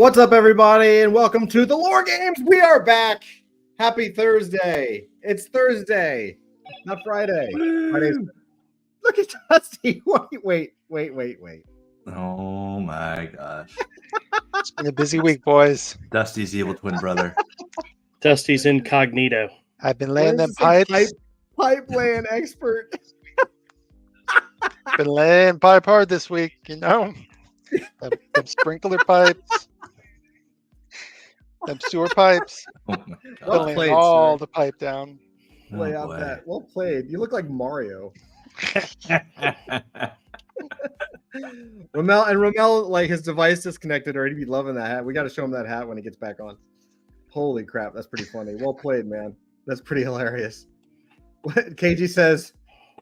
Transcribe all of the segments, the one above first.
What's up, everybody, and welcome to the Lore Games. We are back. Happy Thursday. It's Thursday, not Friday. Friday's... Look at Dusty. Wait. Oh my gosh. It's been a busy week, boys. Dusty's evil twin brother. Dusty's incognito. I've been laying them pipes. Pipe laying expert. Been laying pipe hard this week, you know. Them sprinkler pipes. Them sewer pipes. Oh my Well god. Laying played, all sir. the pipe down. Play Oh, out boy. that. Well played. You look like Mario. Romel, like his device disconnected already. Be loving that hat. We got to show him that hat when he gets back on. Holy crap, that's pretty funny. Well played, man. That's pretty hilarious. What KG says,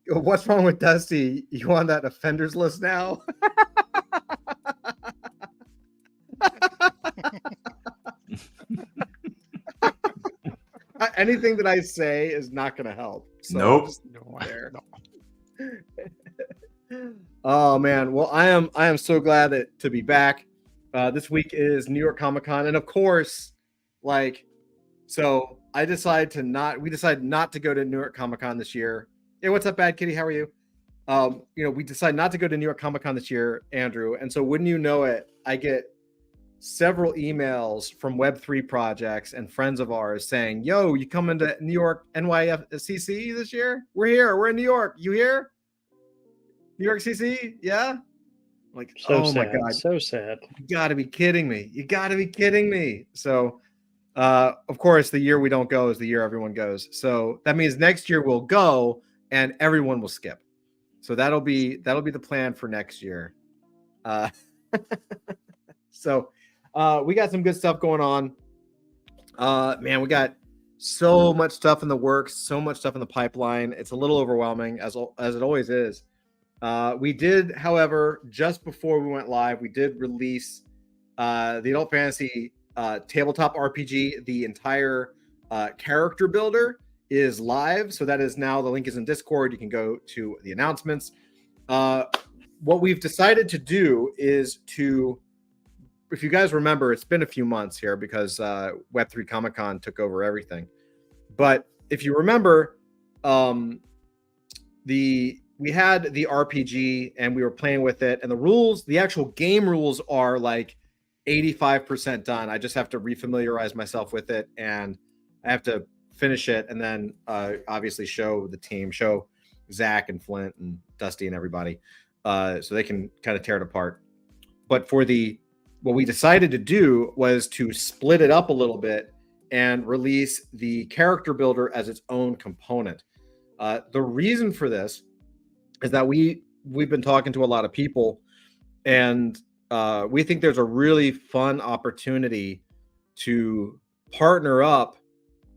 what's wrong with Dusty? You on that offenders list now? Anything that I say is not going to help. So Nope. just No, there. no. Oh man, well I am so glad to be back. This week is New York Comic Con, and of course, we decided not to go to New York Comic Con this year. Hey, what's up, Bad Kitty? How are you? We decided not to go to New York Comic Con this year, Andrew. And so wouldn't you know it, I get several emails from Web3 projects and friends of ours saying, "Yo, you coming to New York NYFCC this year? We're here. We're in New York. You here? New York CC? Yeah." I'm like, So oh sad. my god, So sad. you got to be kidding me. You got to be kidding me. So, of course, the year we don't go is the year everyone goes. So that means next year we'll go and everyone will skip. So that'll be the plan for next year. So we got some good stuff going on. Man, we got so much stuff in the works, so much stuff in the pipeline. It's a little overwhelming as it always is. We did, however, just before we went live, we did release the Adult Fantasy tabletop RPG. The entire character builder is live. So that is now, the link is in Discord. You can go to the announcements. What we've decided to do is to, if you guys remember, it's been a few months here because Web3 Comic Con took over everything. But if you remember, we had the RPG and we were playing with it, and the rules, the actual game rules are like 85% done. I just have to refamiliarize myself with it, and I have to finish it, and then obviously show the team, show Zach and Flint and Dusty and everybody, so they can kind of tear it apart. But what we decided to do was to split it up a little bit and release the character builder as its own component. The reason for this is that we've been talking to a lot of people, and we think there's a really fun opportunity to partner up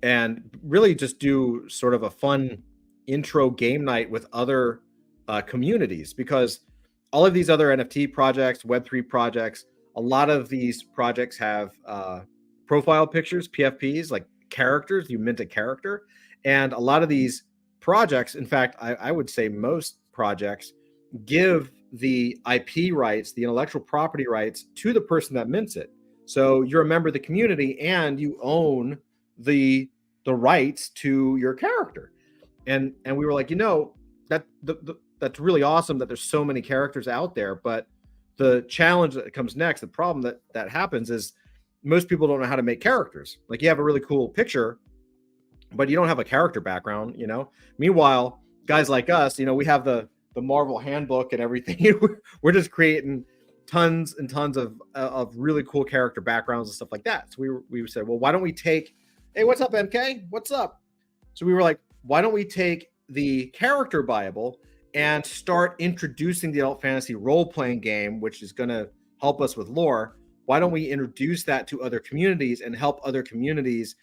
and really just do sort of a fun intro game night with other communities, because all of these other NFT projects, Web3 projects, a lot of these projects have profile pictures, PFPs, like characters. You mint a character, and a lot of these projects, in fact, I would say most projects, give the IP rights, the intellectual property rights, to the person that mints it. So you're a member of the community and you own the rights to your character. And we were like, that's really awesome that there's so many characters out there, but the challenge that comes next, the problem that happens, is most people don't know how to make characters. Like, you have a really cool picture, but you don't have a character background, Meanwhile, guys like us, we have the Marvel handbook and everything. We're just creating tons and tons of really cool character backgrounds and stuff like that. So we said, well, why don't we take, hey, what's up, MK? What's up? So we were like, why don't we take the character Bible and start introducing the adult fantasy role-playing game, which is going to help us with lore. Why don't we introduce that to other communities and help other communities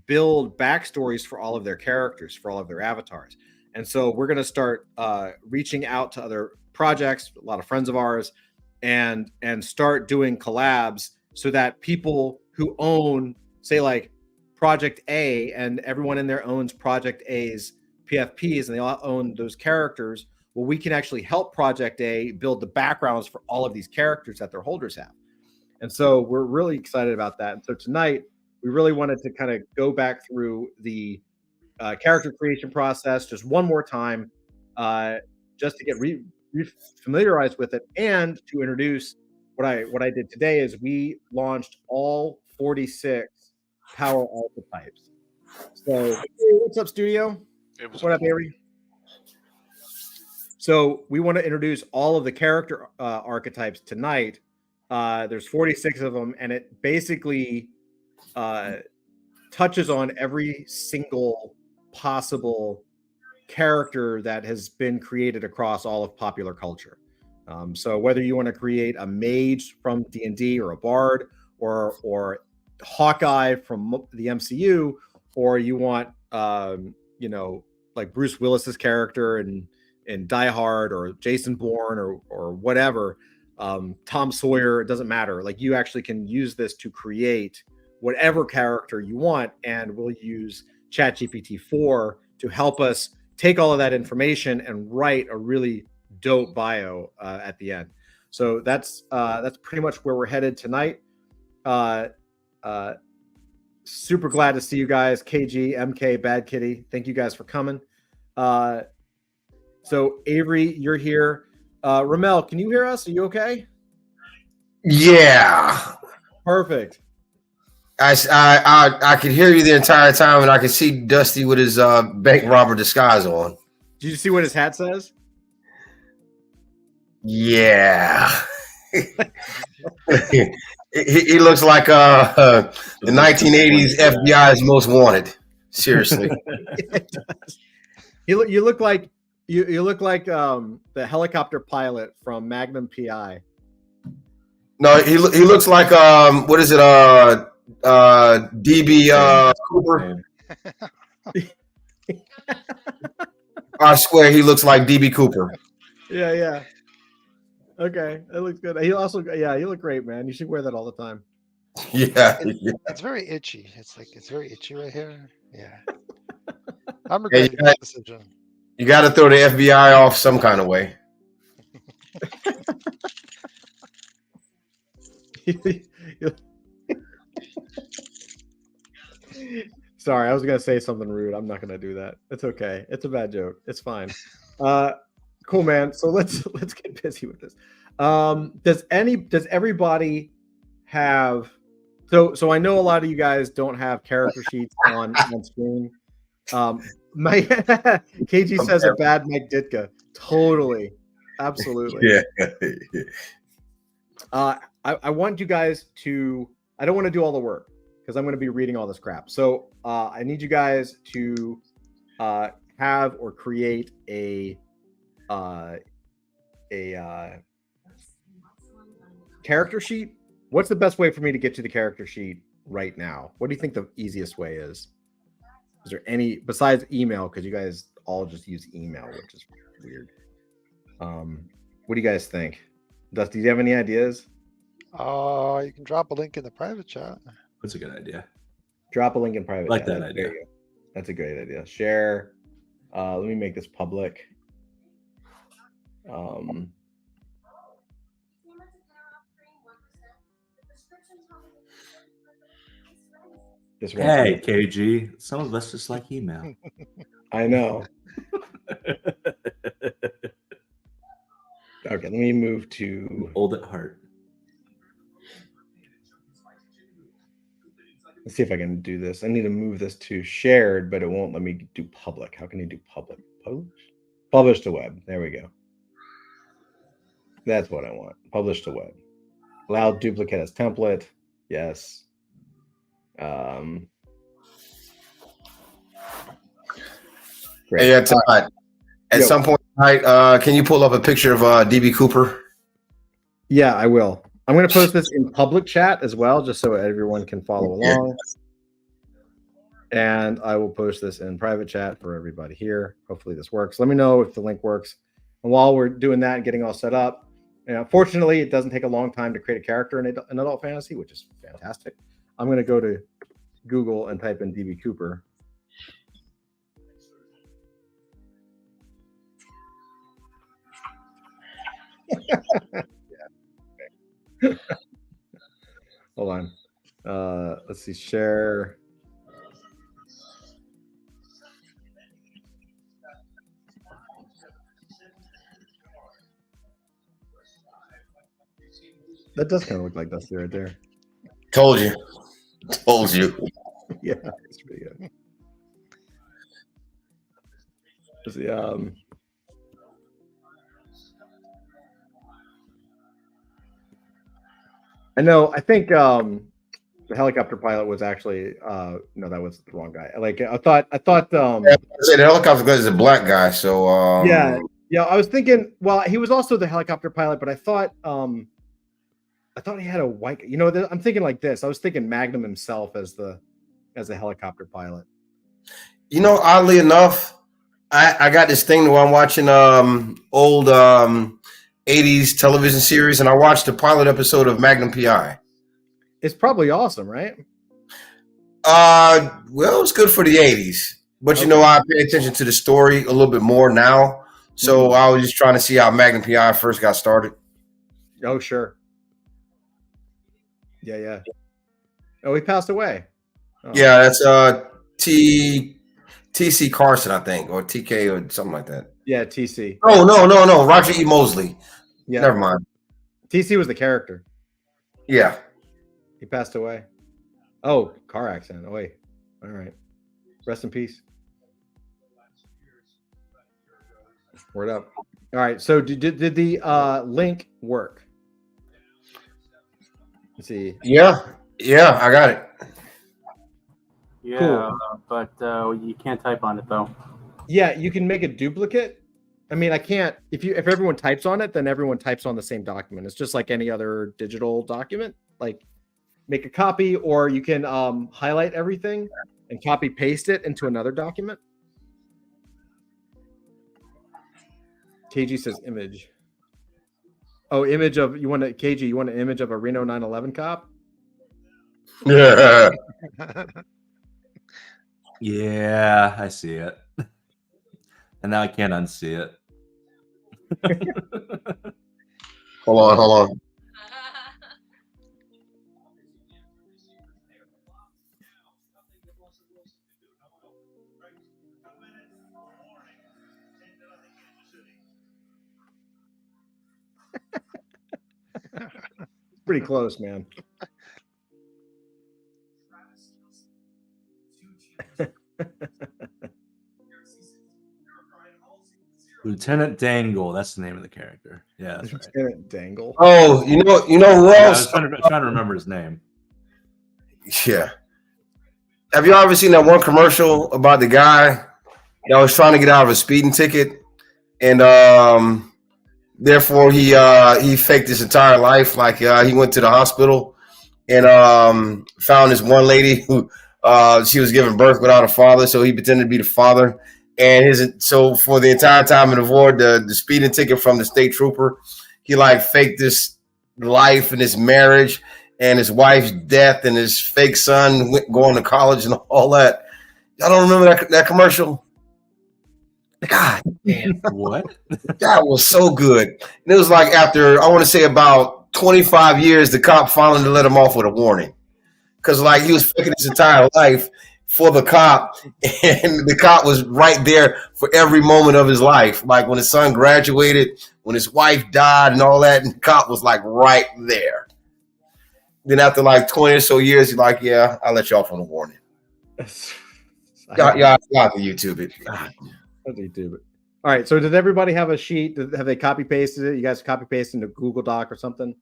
build backstories for all of their characters, for all of their avatars? And so we're going to start reaching out to other projects, a lot of friends of ours, and start doing collabs so that people who own, say, like Project A, and everyone in there owns Project A's PFPs, and they all own those characters. Well, we can actually help Project A build the backgrounds for all of these characters that their holders have. And so we're really excited about that. And so tonight, we really wanted to kind of go back through the character creation process just one more time, just to get familiarized with it, and to introduce what I did today is we launched all 46 power archetypes. So, hey, what's up, studio? It was What up, Avery? So we want to introduce all of the character archetypes tonight. There's 46 of them, and it basically touches on every single possible character that has been created across all of popular culture. So whether you want to create a mage from D&D or a bard or Hawkeye from the MCU, or you want like Bruce Willis's character in Die Hard, or Jason Bourne, or whatever, Tom Sawyer, it doesn't matter. Like, you actually can use this to create whatever character you want, and we'll use ChatGPT 4 to help us take all of that information and write a really dope bio at the end. So that's pretty much where we're headed tonight. Super glad to see you guys. KG, MK, Bad Kitty, thank you guys for coming. So Avery, you're here. Ramel, can you hear us? Are you okay? Yeah. Perfect. I could hear you the entire time, and I could see Dusty with his bank robber disguise on. Did you see what his hat says? Yeah. he looks like the 1980s FBI's most wanted. Seriously. You look like you look like the helicopter pilot from Magnum PI. No, he looks like what is it? DB Cooper. I swear he looks like DB Cooper. Yeah. Okay, it looks good. He also, you look great, man. You should wear that all the time. Yeah. It's very itchy. It's very itchy right here. Yeah. I'm regretting that decision. You got to throw the FBI off some kind of way. Sorry, I was gonna say something rude. I'm not gonna do that. It's okay. It's a bad joke. It's fine. Cool, man. So let's get busy with this. Does everybody have? So I know a lot of you guys don't have character sheets on screen. My KG says a bad Mike Ditka. Totally, absolutely. Yeah. I want you guys to. I don't want to do all the work because I'm going to be reading all this crap. So I need you guys to have or create a character sheet. What's the best way for me to get to the character sheet right now? What do you think the easiest way is? Is there any besides email? Because you guys all just use email, which is weird. What do you guys think? Dusty, do you have any ideas? You can drop a link in the private chat. That's a good idea. Drop a link in private. I like chat. that idea. That's a great idea. Share. Let me make this public. Hey, KG. Some of us just like email. I know. Okay, let me move to old at heart. Let's see if I can do this. I need to move this to shared, but it won't let me do public. How can you do public? Publish to web. There we go. That's what I want. Publish to web. Allow duplicate as template. Yes. Great. Hey, Todd, at some point tonight, can you pull up a picture of DB Cooper? Yeah, I will. I'm going to post this in public chat as well, just so everyone can follow along. And I will post this in private chat for everybody here. Hopefully this works. Let me know if the link works. And while we're doing that and getting all set up, fortunately, it doesn't take a long time to create a character in adult fantasy, which is fantastic. I'm going to go to Google and type in DB Cooper. Hold on. Let's see. Share. That does kind of look like Dusty right there. Told you. Told you. Yeah, it's pretty good. Let's see. I know. I think the helicopter pilot was actually no, that was the wrong guy. Like I thought. I said the helicopter guy is a black guy, so yeah. I was thinking. Well, he was also the helicopter pilot, but I thought he had a white. I'm thinking like this. I was thinking Magnum himself as the helicopter pilot. Oddly enough, I got this thing where I'm watching old 80s television series, and I watched the pilot episode of Magnum PI. It's probably awesome, right? Well, it's good for the 80s, but Okay. I pay attention to the story a little bit more now. So I was just trying to see how Magnum PI first got started. Oh, sure. Yeah. Oh, he passed away. Oh. Yeah, that's TC Carson, I think, or TK or something like that. Yeah, TC. Oh, no. Roger E. Mosley. Yeah. Never mind. TC was the character. Yeah. He passed away. Oh, car accident. Oh, wait. All right. Rest in peace. Word up. All right. So did the link work? Let's see. Yeah, I got it. Yeah, Cool. but you can't type on it though. Yeah, you can make a duplicate. I mean, I can't. If everyone types on it, then everyone types on the same document. It's just like any other digital document. Like, make a copy, or you can highlight everything and copy paste it into another document. KG says image. Oh, image of you want a KG? You want an image of a Reno 911 cop? Yeah. Yeah, I see it. And now I can't unsee it. Hold on. Pretty close, man. Lieutenant Dangle, that's the name of the character. Yeah, that's right. Lieutenant Dangle. Oh, you know who Yeah, I else? was trying to remember his name. Yeah. Have you ever seen that one commercial about the guy that was trying to get out of a speeding ticket, and therefore he faked his entire life? Like he went to the hospital and found this one lady who she was giving birth without a father, so he pretended to be the father. And so for the entire time and avoid the speeding ticket from the state trooper, he like faked this life and his marriage and his wife's death and his fake son going to college and all that. Y'all don't remember that commercial? God damn. What? That was so good. And it was like after, I want to say about 25 years, the cop finally let him off with a warning. Because like he was faking his entire life for the cop, and the cop was right there for every moment of his life. Like when his son graduated, when his wife died and all that, and the cop was like right there. Then after like 20 or so years, he's like, yeah, I'll let you off on a warning. Y'all have to YouTube it. God. YouTube it. All right. So did everybody have a sheet? Have they copy pasted it? You guys copy pasted into Google Doc or something?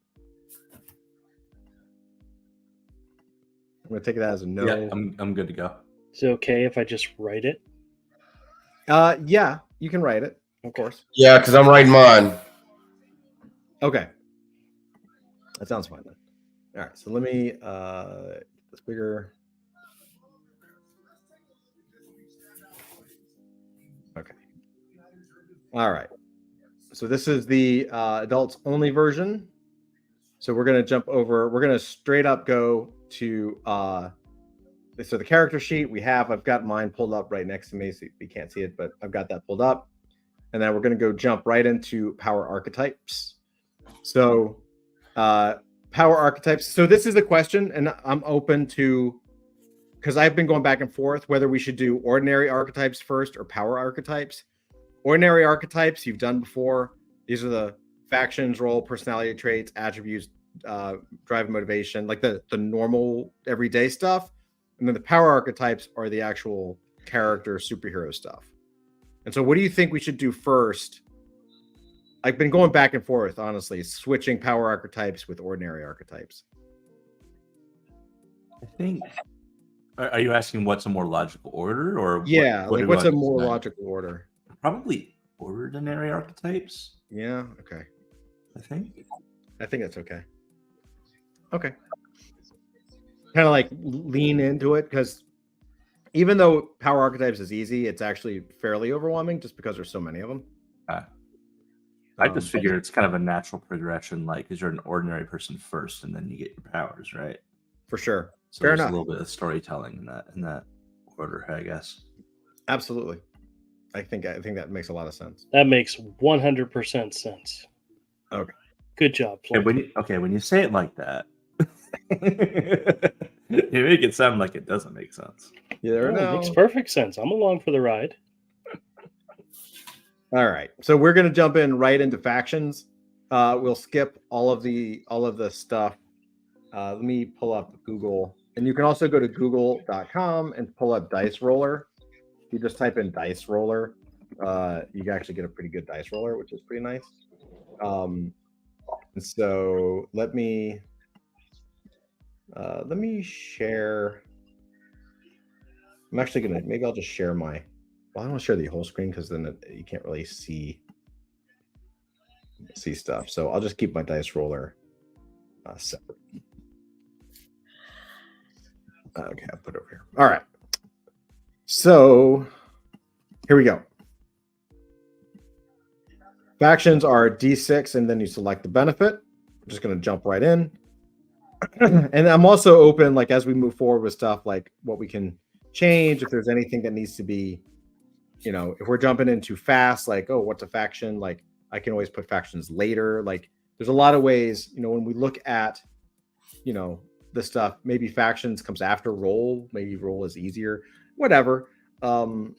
I'm gonna take that as a no. Yeah, I'm good to go. Is it okay if I just write it? Yeah, you can write it, of course. Yeah, because I'm writing mine. Okay. That sounds fine then. All right, so let me get this bigger. Okay. All right. So this is the adults only version. So we're gonna jump over, we're gonna straight up go to so the character sheet I've got mine pulled up right next to me, so you can't see it, but I've got that pulled up. And then we're gonna go jump right into power archetypes. So power power archetypes. So this is the question, and I'm open to, because I've been going back and forth whether we should do ordinary archetypes first or power archetypes. Ordinary archetypes you've done before. These are the factions, role, personality traits, attributes, drive, motivation, like the normal everyday stuff. And then the power archetypes are the actual character superhero stuff. And so what do you think we should do first? I've been going back and forth, honestly, switching power archetypes with ordinary archetypes. I think. Are you asking what's a more logical order, or Yeah, what like do we what's a want more tonight? logical order? Probably ordinary archetypes. Yeah, okay. I think. I think that's okay. Okay. Kind of like lean into it, because even though power archetypes is easy, it's actually fairly overwhelming just because there's so many of them. I just figure it's kind of a natural progression, like because you're an ordinary person first, and then you get your powers, right? For sure. So Fair there's enough. a little bit of storytelling in that order, I guess. Absolutely. I think that makes a lot of sense. That makes 100% sense. Okay. Good job, Floyd. When you say it like that, you make it sound like it doesn't make sense. You never Oh, it know. makes perfect sense. I'm along for the ride. All right, so we're gonna jump in right into factions. We'll skip all of the stuff. Let me pull up Google, and you can also go to google.com and pull up Dice Roller. If you just type in Dice Roller, you can actually get a pretty good dice roller, which is pretty nice. And so let me share. I'm actually gonna, maybe I'll just share my. Well, I don't want to share the whole screen because then you can't really see stuff. So I'll just keep my dice roller separate. Okay, I'll put it over here. All right. So here we go. Factions are D6, and then you select the benefit. I'm just going to jump right in. And I'm also open, like, as we move forward with stuff, like what we can change, if there's anything that needs to be, if we're jumping in too fast, like, oh, what's a faction? Like, I can always put factions later. Like, there's a lot of ways, when we look at, the stuff, maybe factions comes after role, maybe role is easier, whatever. I'm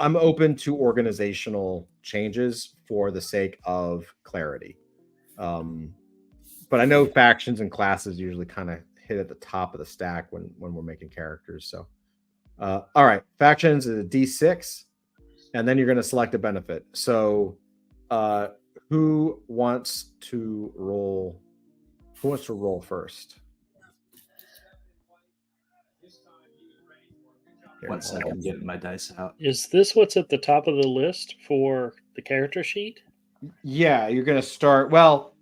open to organizational changes for the sake of clarity. But I know factions and classes usually kind of hit at the top of the stack when we're making characters. So, all right, factions is a D6, and then you're going to select a benefit. So, who wants to roll? Who wants to roll first? Here, 1 second, I'm getting my dice out. Is this what's at the top of the list for the character sheet? Yeah, you're going to start. Well,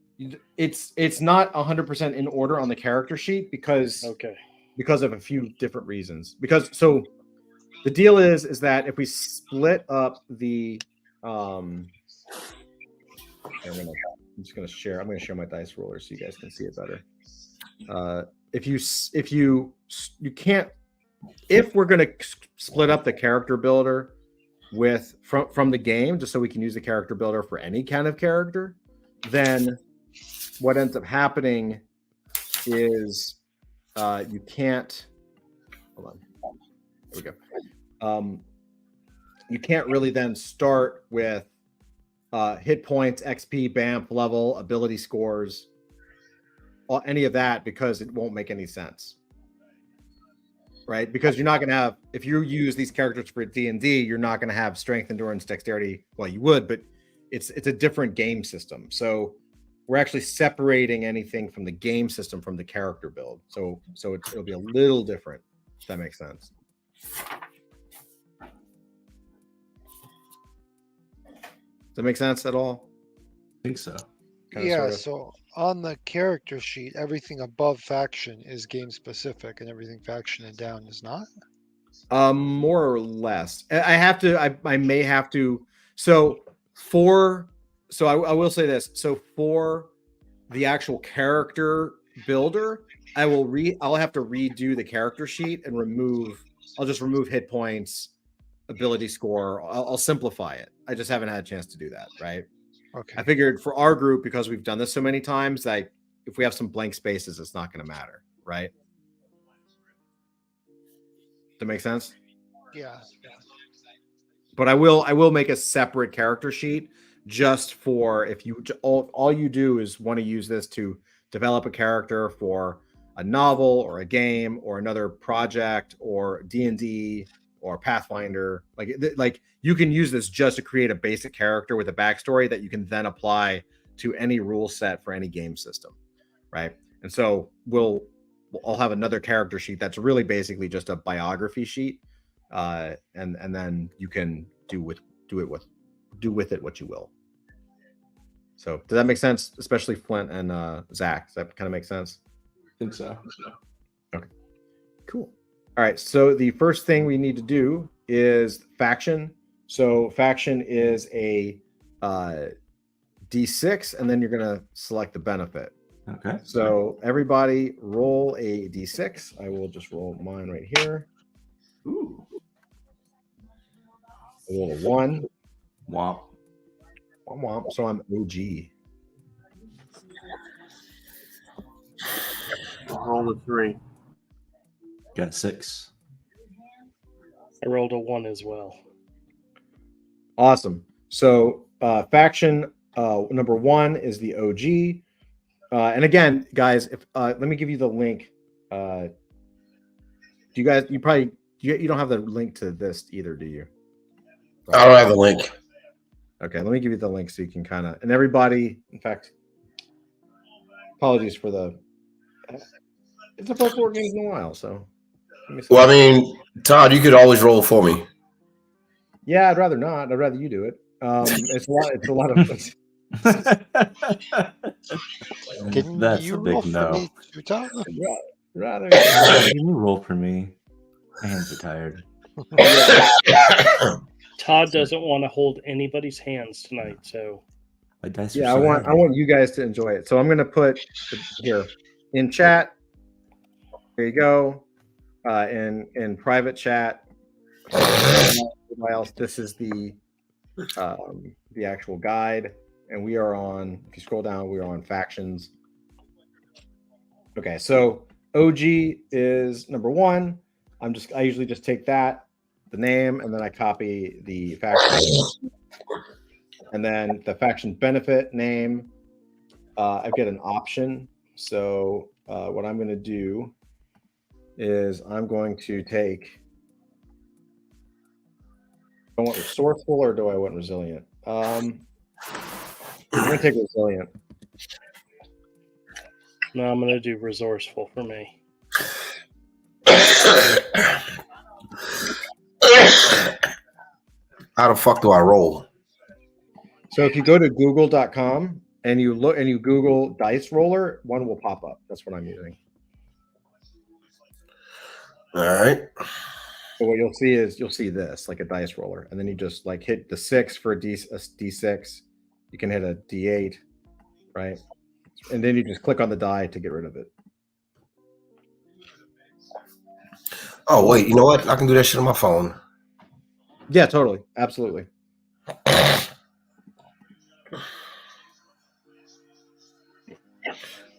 it's not 100% in order on the character sheet because of a few different reasons. So the deal is that if we split up the I'm just going to share. I'm going to share my dice roller so you guys can see it better. If we're going to split up the character builder from the game, just so we can use the character builder for any kind of character, then what ends up happening is you can't. Hold on. There we go. You can't really then start with hit points, XP, BAMP level, ability scores, any of that, because it won't make any sense. Right? Because you're not going to have, if you use these characters for D&D, you're not going to have strength, endurance, dexterity. Well, you would, but it's a different game system. So we're actually separating anything from the game system from the character build. So it'll be a little different, if that makes sense. Does that make sense at all? I think so. Kinda, Yeah, sorta? so on the character sheet, everything above faction is game specific and everything faction and down is not? More or less. I may have to. I will say this. So for the actual character builder, I'll have to redo the character sheet and I'll just remove hit points, ability score. I'll simplify it. I just haven't had a chance to do that, right? Okay. I figured for our group, because we've done this so many times, like if we have some blank spaces, it's not going to matter, right? That make sense? Yeah. But I will make a separate character sheet just for if you all you do is want to use this to develop a character for a novel or a game or another project or D&D or Pathfinder. Like you can use this just to create a basic character with a backstory that you can then apply to any rule set for any game system, right? And so I'll have another character sheet that's really basically just a biography sheet, and then you can do with it what you will. So does that make sense? Especially Flint and Zach. Does that kind of make sense? I think so. Okay, cool. All right. So the first thing we need to do is faction. So faction is a D6, and then you're gonna select the benefit. Okay. So everybody roll a D6. I will just roll mine right here. Ooh. I roll a 1. Womp. Womp womp. So I'm OG. I'll roll a 3. Got a 6. I rolled a 1 as well. Awesome. So faction number 1 is the OG. And again, guys, if let me give you the link. Do you guys? You don't have the link to this either, do you? I don't have the link. Okay, let me give you the link so you can kind of, and everybody. In fact, apologies for the. It's the first 4 games in a while, so. Well, I mean, Todd, you could always roll for me. Yeah, I'd rather not. I'd rather you do it. It's a lot. It's a lot of. Can That's you a roll big for no. me too, Tom? Rather. Can you roll for me? My hands are tired. Todd doesn't want to hold anybody's hands tonight, so My dice are Yeah, so I heavy. want you guys to enjoy it. So I'm gonna put here in chat. There you go. In private chat. Everybody else, this is the actual guide, and we are on. If you scroll down, we are on factions. Okay, so OG is number 1. I usually just take that, the name, and then I copy the faction, and then the faction benefit name. I get an option. So what I'm going to do is I'm going to take. Do I want resourceful or do I want resilient? I'm going to take resilient. no, I'm going to do resourceful for me. How the fuck do I roll? So if you go to google.com and you look and you Google dice roller, one will pop up. That's what I'm using. All right. So what you'll see this like a dice roller, and then you just like hit the 6 for a D6. You can hit a D8, right? And then you just click on the die to get rid of it. Oh, wait. You know what? I can do that shit on my phone. Yeah, totally, absolutely.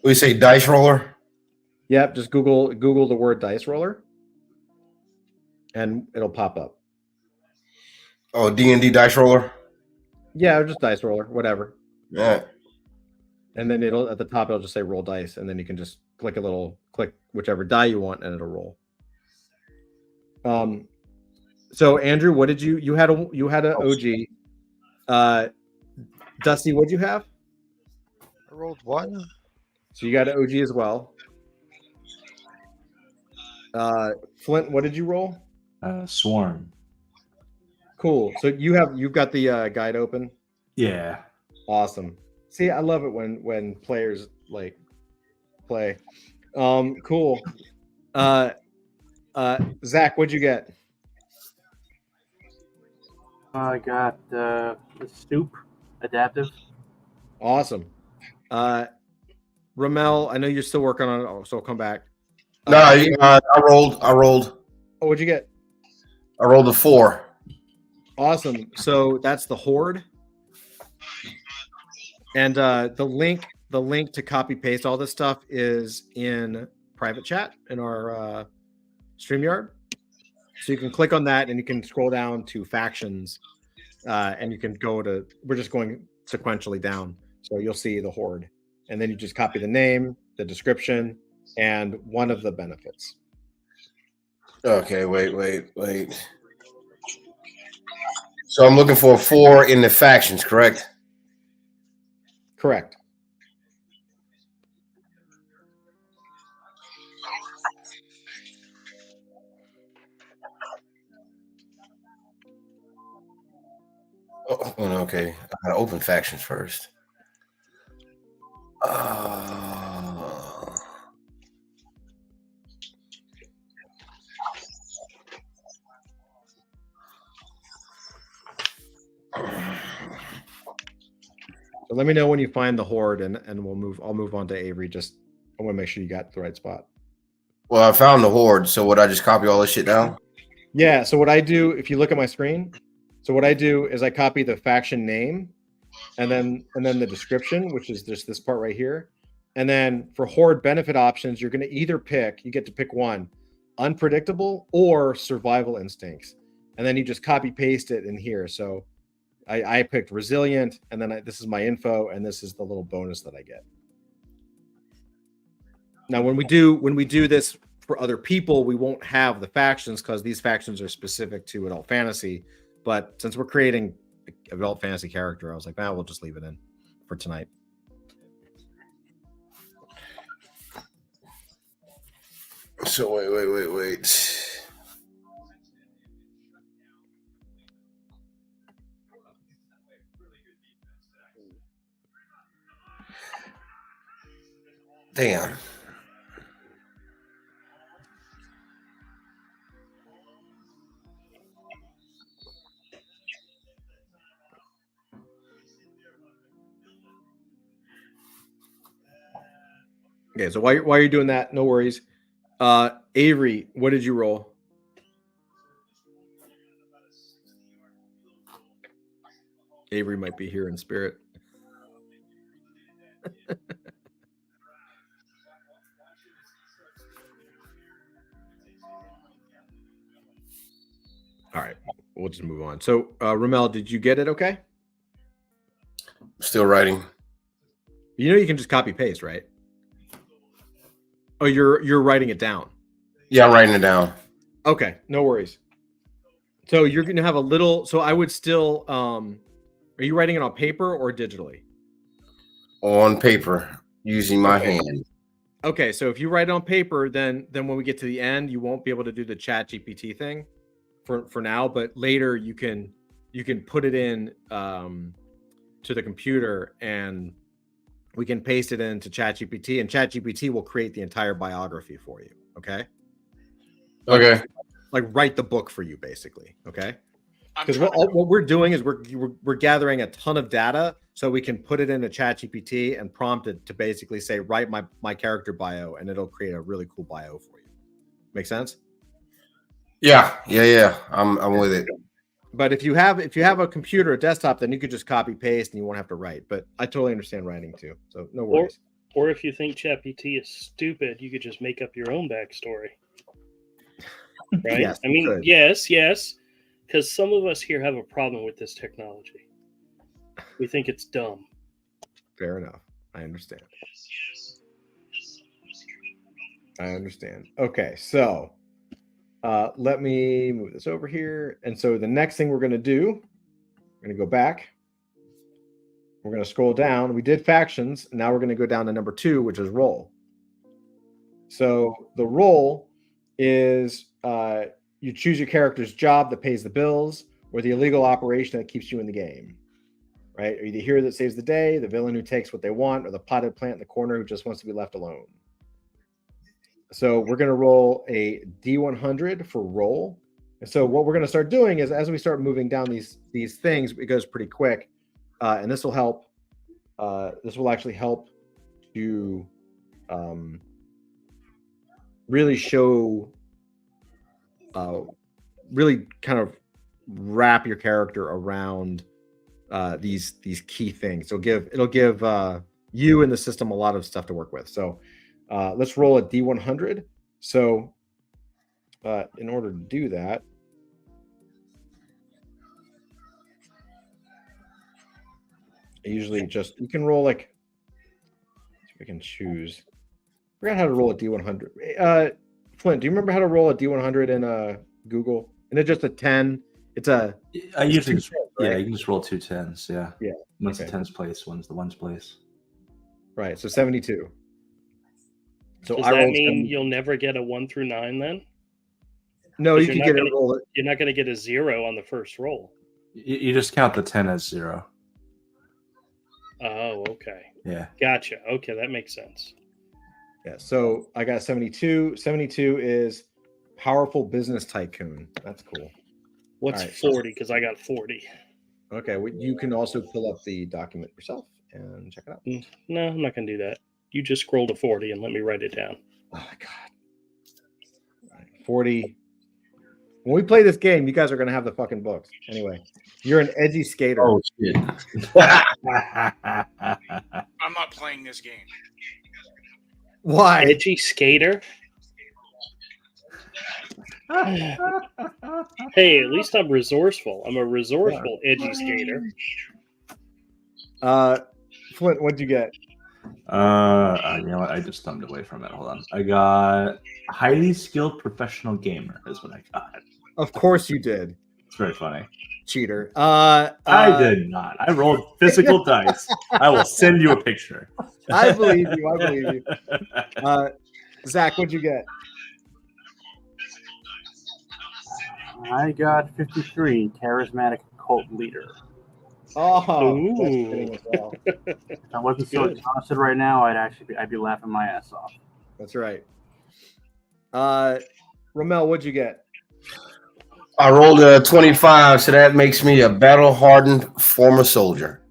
We say dice roller. Yep, just Google the word dice roller, and it'll pop up. Oh, D&D dice roller. Yeah, or just dice roller, whatever. Yeah. And then it'll at the top it'll just say roll dice, and then you can just click whichever die you want, and it'll roll. So Andrew, what did you had a OG? Dusty, what'd you have? I rolled 1. So you got an OG as well. Flint, what did you roll? Swarm. Cool. So you've got the guide open. Yeah. Awesome. See, I love it when players like play. Cool. Zach, what'd you get? I got the stoop adaptive. Awesome. Ramel, I know you're still working on it, so I'll come back. No, I rolled. Oh, what'd you get? I rolled a 4. Awesome. So that's the Horde. And the link the link to copy paste all this stuff is in private chat in our StreamYard. So you can click on that and you can scroll down to factions, and you can go to. We're just going sequentially down, so you'll see the horde, and then you just copy the name, the description, and one of the benefits. Okay, wait. So I'm looking for 4 in the factions, correct? Correct. Oh, okay. I gotta open factions first. So let me know when you find the horde, and we'll move. I'll move on to Avery. Just I want to make sure you got the right spot. Well, I found the horde. So would I just copy all this shit down? Yeah. So what I do, if you look at my screen, so what I do is I copy the faction name, and then the description, which is just this part right here. And then for horde benefit options, you're going to either pick. You get to pick one: unpredictable or survival instincts. And then you just copy paste it in here. So I picked resilient, and then this is my info, and this is the little bonus that I get. Now, when we do this for other people, we won't have the factions because these factions are specific to adult fantasy. But since we're creating an adult fantasy character, I was like, we'll just leave it in for tonight. So wait. Damn. Okay, so while you're doing that, no worries. Avery, what did you roll? Avery might be here in spirit. All right, we'll just move on. So, Ramel, did you get it? Okay. Still writing. You know you can just copy paste, right? Oh, you're writing it down. Yeah, I'm writing it down. Okay, no worries. So you're going to have a little. So I would still. Are you writing it on paper or digitally? On paper, using my hand. Okay, so if you write it on paper, then when we get to the end, you won't be able to do the Chat GPT thing for now. But later, you can put it in to the computer, and we can paste it into Chat GPT, and Chat GPT will create the entire biography for you. Okay. Okay. Like write the book for you, basically. Okay. Because what we're doing is we're gathering a ton of data so we can put it into ChatGPT and prompt it to basically say, write my character bio, and it'll create a really cool bio for you. Make sense? Yeah. I'm with it. But if you have a computer, a desktop, then you could just copy paste and you won't have to write. But I totally understand writing too, so no worries. Or if you think ChatGPT is stupid, you could just make up your own backstory. Right? Yes, I mean, yes. Because some of us here have a problem with this technology. We think it's dumb. Fair enough. I understand. Okay, so let me move this over here. And so the next thing we're going to do, we're going to go back. We're going to scroll down. We did factions. Now we're going to go down to number 2, which is role. So the role is you choose your character's job that pays the bills, or the illegal operation that keeps you in the game, right? Are you the hero that saves the day, the villain who takes what they want, or the potted plant in the corner who just wants to be left alone? So we're going to roll a D100 for role. And so what we're going to start doing is, as we start moving down these things, it goes pretty quick, and this will help. This will actually help to really show. Really kind of wrap your character around these key things. It'll give you and the system a lot of stuff to work with. So let's roll a D100. So in order to do that, I usually just, you can roll like, we can choose. I forgot how to roll a D100. Flint, do you remember how to roll a D100 in Google? And it's just a 10. It's a. I usually two just, tens, yeah, right? you can just roll 2 10s. Yeah. Yeah. One's Okay. the tens place, one's the ones place. Right. So 72. So Does I that rolled mean 70. you'll never get a 1 through 9 then? No, 'Cause you you're can not get it gonna- roll it. You're not going to get a 0 on the first roll. You just count the 10 as 0. Oh, okay. Yeah. Gotcha. Okay, that makes sense. Yeah. So I got 72. 72 is powerful business tycoon. That's cool. What's All right. 40? Because I got 40. Okay. Well, you can also pull up the document yourself and check it out. No, I'm not going to do that. You just scroll to 40 and let me write it down. Oh my god. All right, 40. When we play this game, you guys are gonna have the fucking books. Anyway, you're an edgy skater. Oh shit! I'm not playing this game. Why? Edgy skater? Hey, at least I'm resourceful. I'm a resourceful edgy skater. Flint, what'd you get? You know what? I just thumbed away from it. Hold on. I got highly skilled professional gamer is what I got. Of course you did, It's very funny. cheater. I did not. I rolled physical dice. I will send you a picture. I believe you. I believe you. Zach, what'd you get? I got 53, charismatic cult leader. Oh, that's Ooh. fitting as well. If I wasn't so Good. exhausted right now, I'd be laughing my ass off. That's right. Romel, what'd you get? I rolled a 25, so that makes me a battle-hardened former soldier.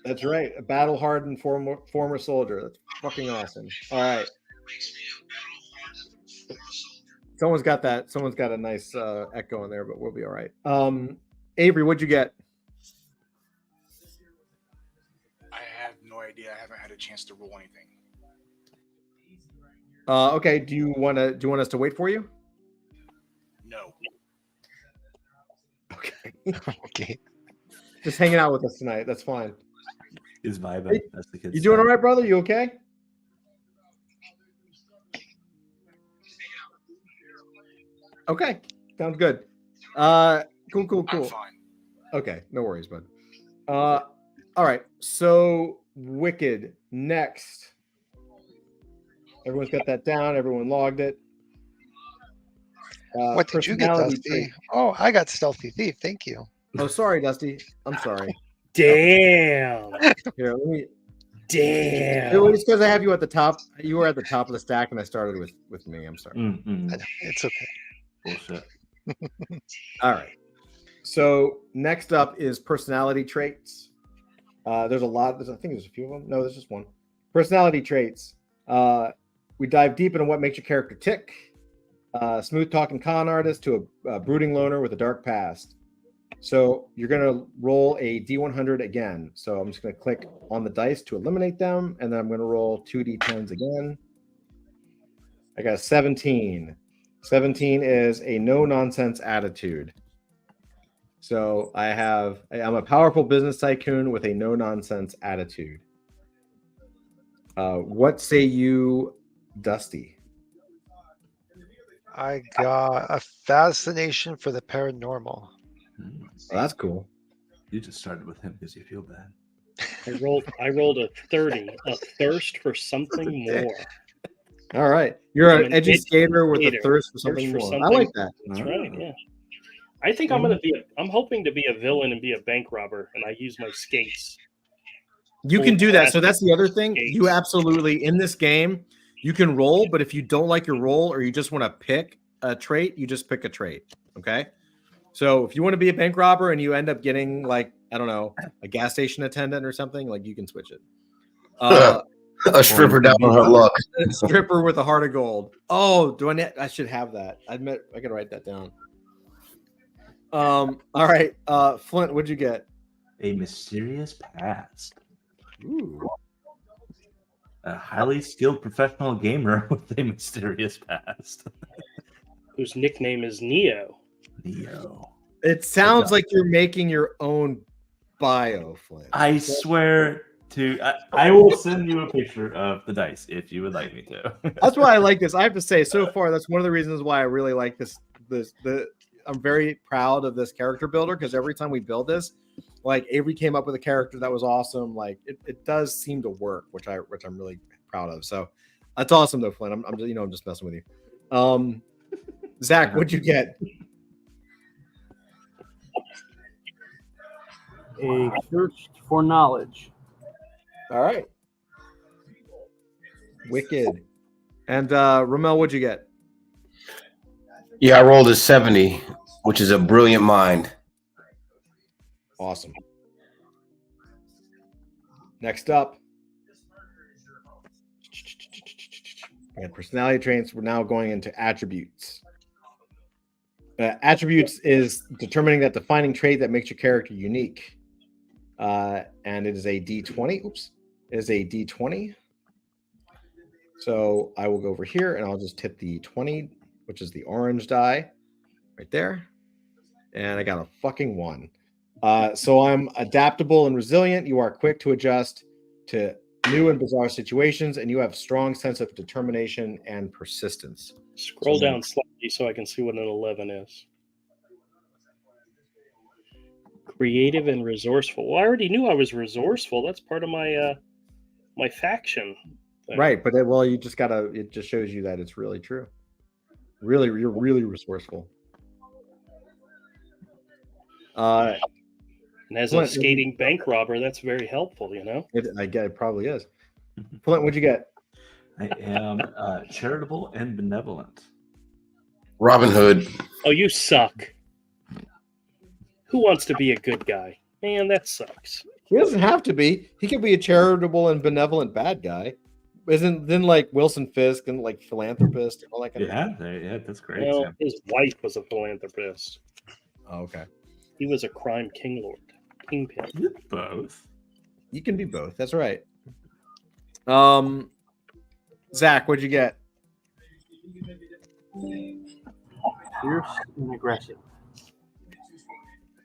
That's right. A battle-hardened former soldier. That's fucking awesome. All right. Someone's got that. Someone's got a nice echo in there, but we'll be all right. Avery, what'd you get? I have no idea. I haven't had a chance to roll anything. Okay. Do you want us to wait for you? No. Okay. Okay. Just hanging out with us tonight. That's fine. He's vibing. Hey, That's the kid. You doing all right, brother? You okay? Okay. Sounds good. Cool. I'm fine. Okay, no worries, bud. All right. So Wicked next. Everyone's got that down. Everyone logged it. What did you get, personality Dusty? trait. Oh, I got Stealthy Thief. Thank you. Oh, sorry, Dusty. I'm sorry. Damn. Here, let me. Damn. It's because I have you at the top. You were at the top of the stack, and I started with me. I'm sorry. It's okay. Bullshit. All right. So next up is personality traits. There's a lot. I think there's a few of them. No, there's just one. Personality traits. We dive deep into what makes your character tick. Smooth talking con artist to a brooding loner with a dark past. So you're going to roll a D100 again. So I'm just going to click on the dice to eliminate them. And then I'm going to roll 2D10s again. I got a 17. 17 is a no-nonsense attitude. So I'm a powerful business tycoon with a no-nonsense attitude. What say you, Dusty? I got a fascination for the paranormal. Oh, that's cool. You just started with him because you feel bad. I rolled a 30. A thirst for something more. All right. You're I'm an an edgy edgy skater with a skater. thirst for something Thirst for more. I like that. That's right. Yeah. I think I'm hoping to be a villain and be a bank robber, and I use my skates. You can do that. So that's the other thing. Skates. You absolutely, in this game, you can roll, but if you don't like your roll or you just want to pick a trait, you just pick a trait. Okay. So if you want to be a bank robber and you end up getting, like, I don't know, a gas station attendant or something, like, you can switch it. A stripper down on her luck. Stripper with a heart of gold. Oh, I should have that. I admit I can write that down. All right. Flint, what'd you get? A mysterious past. Ooh. A highly skilled professional gamer with a mysterious past. Whose nickname is Neo. Neo. It sounds like you're making your own bio, Flint. I swear to. I will send you a picture of the dice if you would like me to. That's why I like this. I have to say, so far, that's one of the reasons why I really like this. I'm very proud of this character builder because every time we build this, like Avery came up with a character that was awesome. Like it does seem to work, which I'm really proud of. So that's awesome though, Flint. I'm just messing with you. Zach, what'd you get? A thirst for knowledge. All right. Wicked. And Ramel, what'd you get? Yeah, I rolled a 70, which is a brilliant mind. Awesome. Next up. And personality traits. We're now going into attributes. Attributes is determining that defining trait that makes your character unique. And it is a D20. Oops. It is a D20. So I will go over here and I'll just hit the 20, which is the orange die right there. And I got a fucking 1. So I'm adaptable and resilient. You are quick to adjust to new and bizarre situations, and you have strong sense of determination and persistence. Scroll down slightly so I can see what an 11 is. Creative and resourceful. Well, I already knew I was resourceful. That's part of my my faction thing. Right, but you just gotta. It just shows you that it's really true. Really, you're really resourceful. And as a skating bank robber, that's very helpful, you know? I get it probably is. Flint, what'd you get? I am charitable and benevolent. Robin Hood. Oh, you suck. Who wants to be a good guy? Man, that sucks. He doesn't have to be. He could be a charitable and benevolent bad guy. Isn't then like Wilson Fisk and like philanthropist and all that kind of Yeah, yeah, that's great. Well, Sam. his wife was a philanthropist. Oh, okay. He was a crime king lord. Kingpin. Both. You can be both. That's right. Zach, what'd you get? Fierce and aggressive.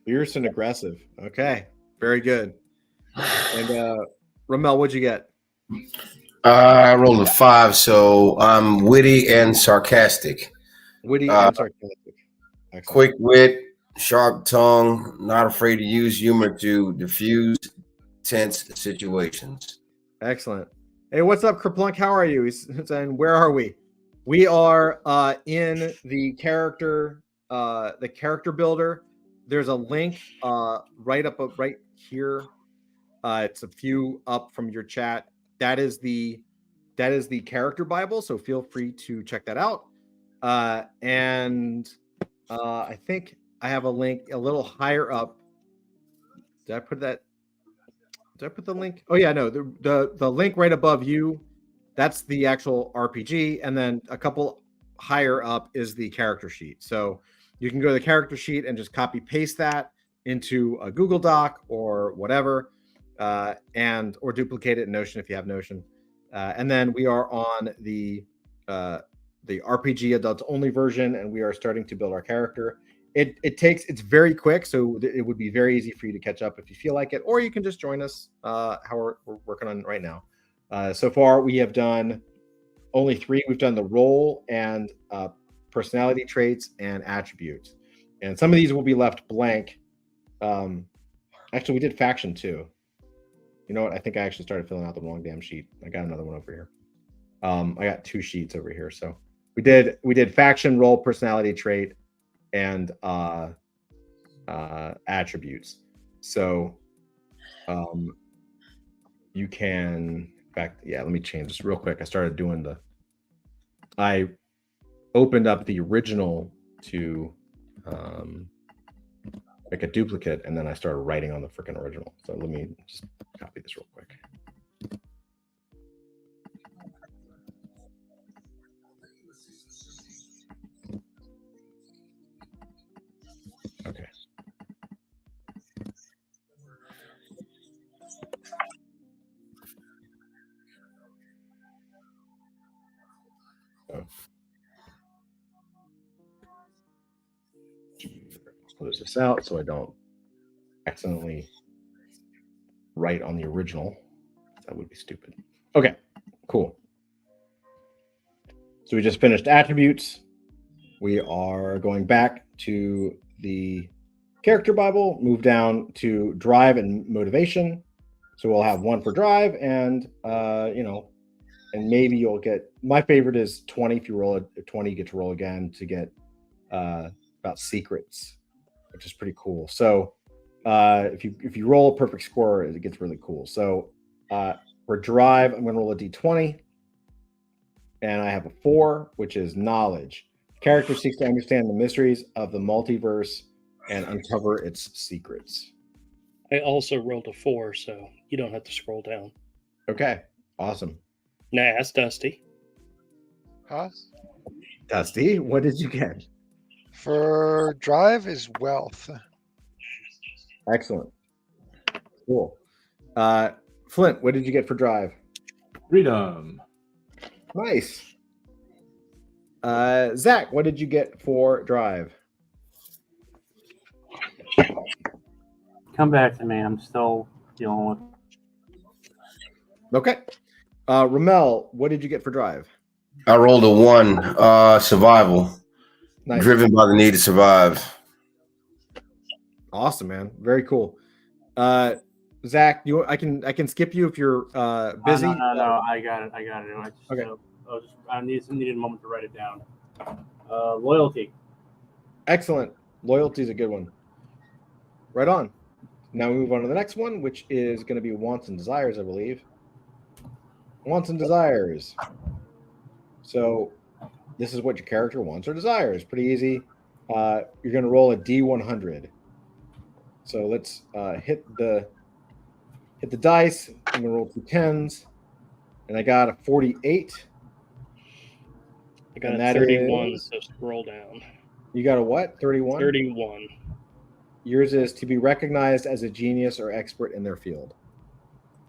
Fierce and aggressive. Okay. Very good. And Ramel, what'd you get? I rolled a 5, so I'm witty and sarcastic. Witty and sarcastic. Excellent. Quick wit, sharp tongue, not afraid to use humor to diffuse tense situations. Excellent. Hey, what's up, Kerplunk? How are you? And where are we? We are in the character builder. There's a link right here. It's a few up from your chat. That is the character Bible. So feel free to check that out. And I think I have a link a little higher up. Did I put the link? Oh yeah, no, the link right above you, that's the actual RPG, and then a couple higher up is the character sheet. So you can go to the character sheet and just copy paste that into a Google Doc or whatever, or duplicate it in Notion if you have Notion. And then we are on the RPG adults only version, and we are starting to build our character. It's very quick, so it would be very easy for you to catch up if you feel like it, or you can just join us how we're working on right now. So far, we have done only 3. We've done the role and personality traits and attributes, and some of these will be left blank. Actually, we did faction too. You know what? I think I actually started filling out the wrong damn sheet. I got another one over here. I got 2 sheets over here. So we did faction, role, personality trait, and attributes. So you can, in fact, yeah, let me change this real quick. I opened up the original to make a duplicate, and then I started writing on the freaking original. So let me just copy this real quick. Okay. close this out so I don't accidentally write on the original. That would be stupid. Okay, cool. So we just finished attributes. We are going back to the character Bible, move down to drive and motivation. So we'll have one for drive and, and maybe you'll get, my favorite is 20. If you roll a 20, you get to roll again to get about secrets, which is pretty cool. So if you roll a perfect score, it gets really cool. So for drive, I'm going to roll a d20. And I have a 4, which is knowledge. Character seeks to understand the mysteries of the multiverse and uncover its secrets. I also rolled a 4, so you don't have to scroll down. Okay, awesome. Now ask Dusty. Huh? Dusty, what did you get? For drive is wealth. Excellent. Cool. Flint, what did you get for drive? Freedom. Nice. Zach, what did you get for drive? Come back to me. I'm still dealing with. Okay. Ramel, what did you get for drive? I rolled a 1, survival, Nice. driven by the need to survive. Awesome, man. Very cool. Zach, I can skip you if you're busy. No. I got it. Okay. I needed a moment to write it down. Loyalty. Excellent. Loyalty is a good one. Right on. Now we move on to the next one, which is going to be wants and desires, I believe. Wants and desires. So this is what your character wants or desires. Pretty easy. You're going to roll a D100. So let's hit the dice. I'm going to roll 2 10s, and I got a 48. I got And a that 31, is- so scroll down. You got a what? 31? 31. Yours is to be recognized as a genius or expert in their field.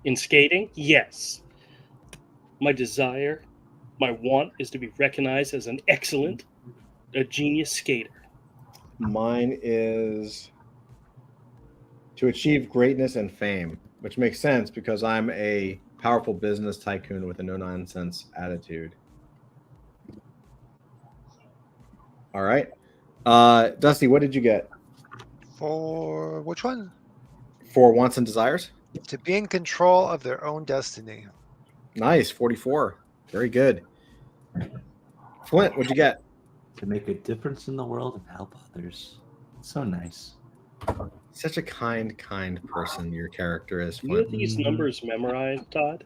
In skating, yes. My desire, my want is to be recognized as a genius skater. Mine is to achieve greatness and fame, which makes sense because I'm a powerful business tycoon with a no-nonsense attitude. All right. Dusty, what did you get? For which one? For wants and desires? To be in control of their own destiny. Nice, 44. Very good. Flint, what'd you get? To make a difference in the world and help others. So nice. Such a kind person your character is, You have Flint. these numbers memorized, Todd?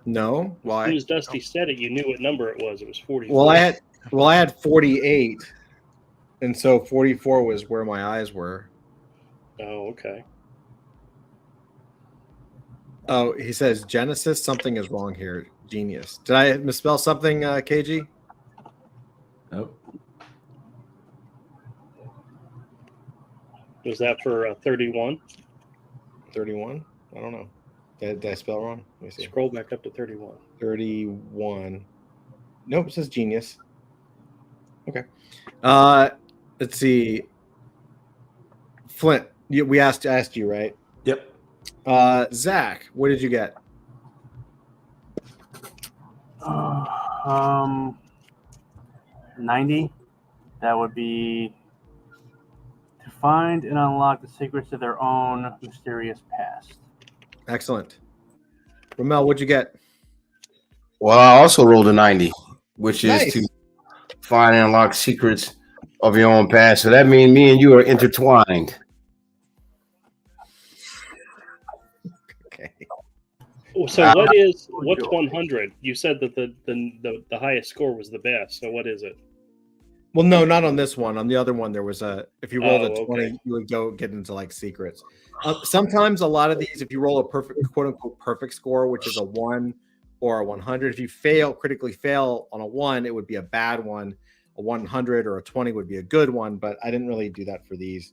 No? As soon Why? as Dusty said it, you knew what number it was. It was 44. Well, I had 48, and so 44 was where my eyes were. Oh, okay. Oh, he says Genesis. Something is wrong here. Genius. Did I misspell something, KG? Nope. Was that for 31? 31? I don't know. Did I spell wrong? Let me see. Scroll back up to 31. 31. Nope, it says genius. Okay. Let's see. Flint, I asked you, right? Yep. Zach, what did you get? 90. That would be to find and unlock the secrets of their own mysterious past. Excellent. Ramel, what'd you get? Well, I also rolled a 90, which is Nice. to find and unlock secrets of your own past. So that means me and you are intertwined. Okay. So what's 100? You said that the highest score was the best. So what is it? Well, no, not on this one. On the other one, there was if you rolled a 20, okay. you would go get into like secrets. Sometimes a lot of these, if you roll a perfect, quote unquote, perfect score, which is a 1 or a 100, if you critically fail on a 1, it would be a bad one. A 100 or a 20 would be a good one, but I didn't really do that for these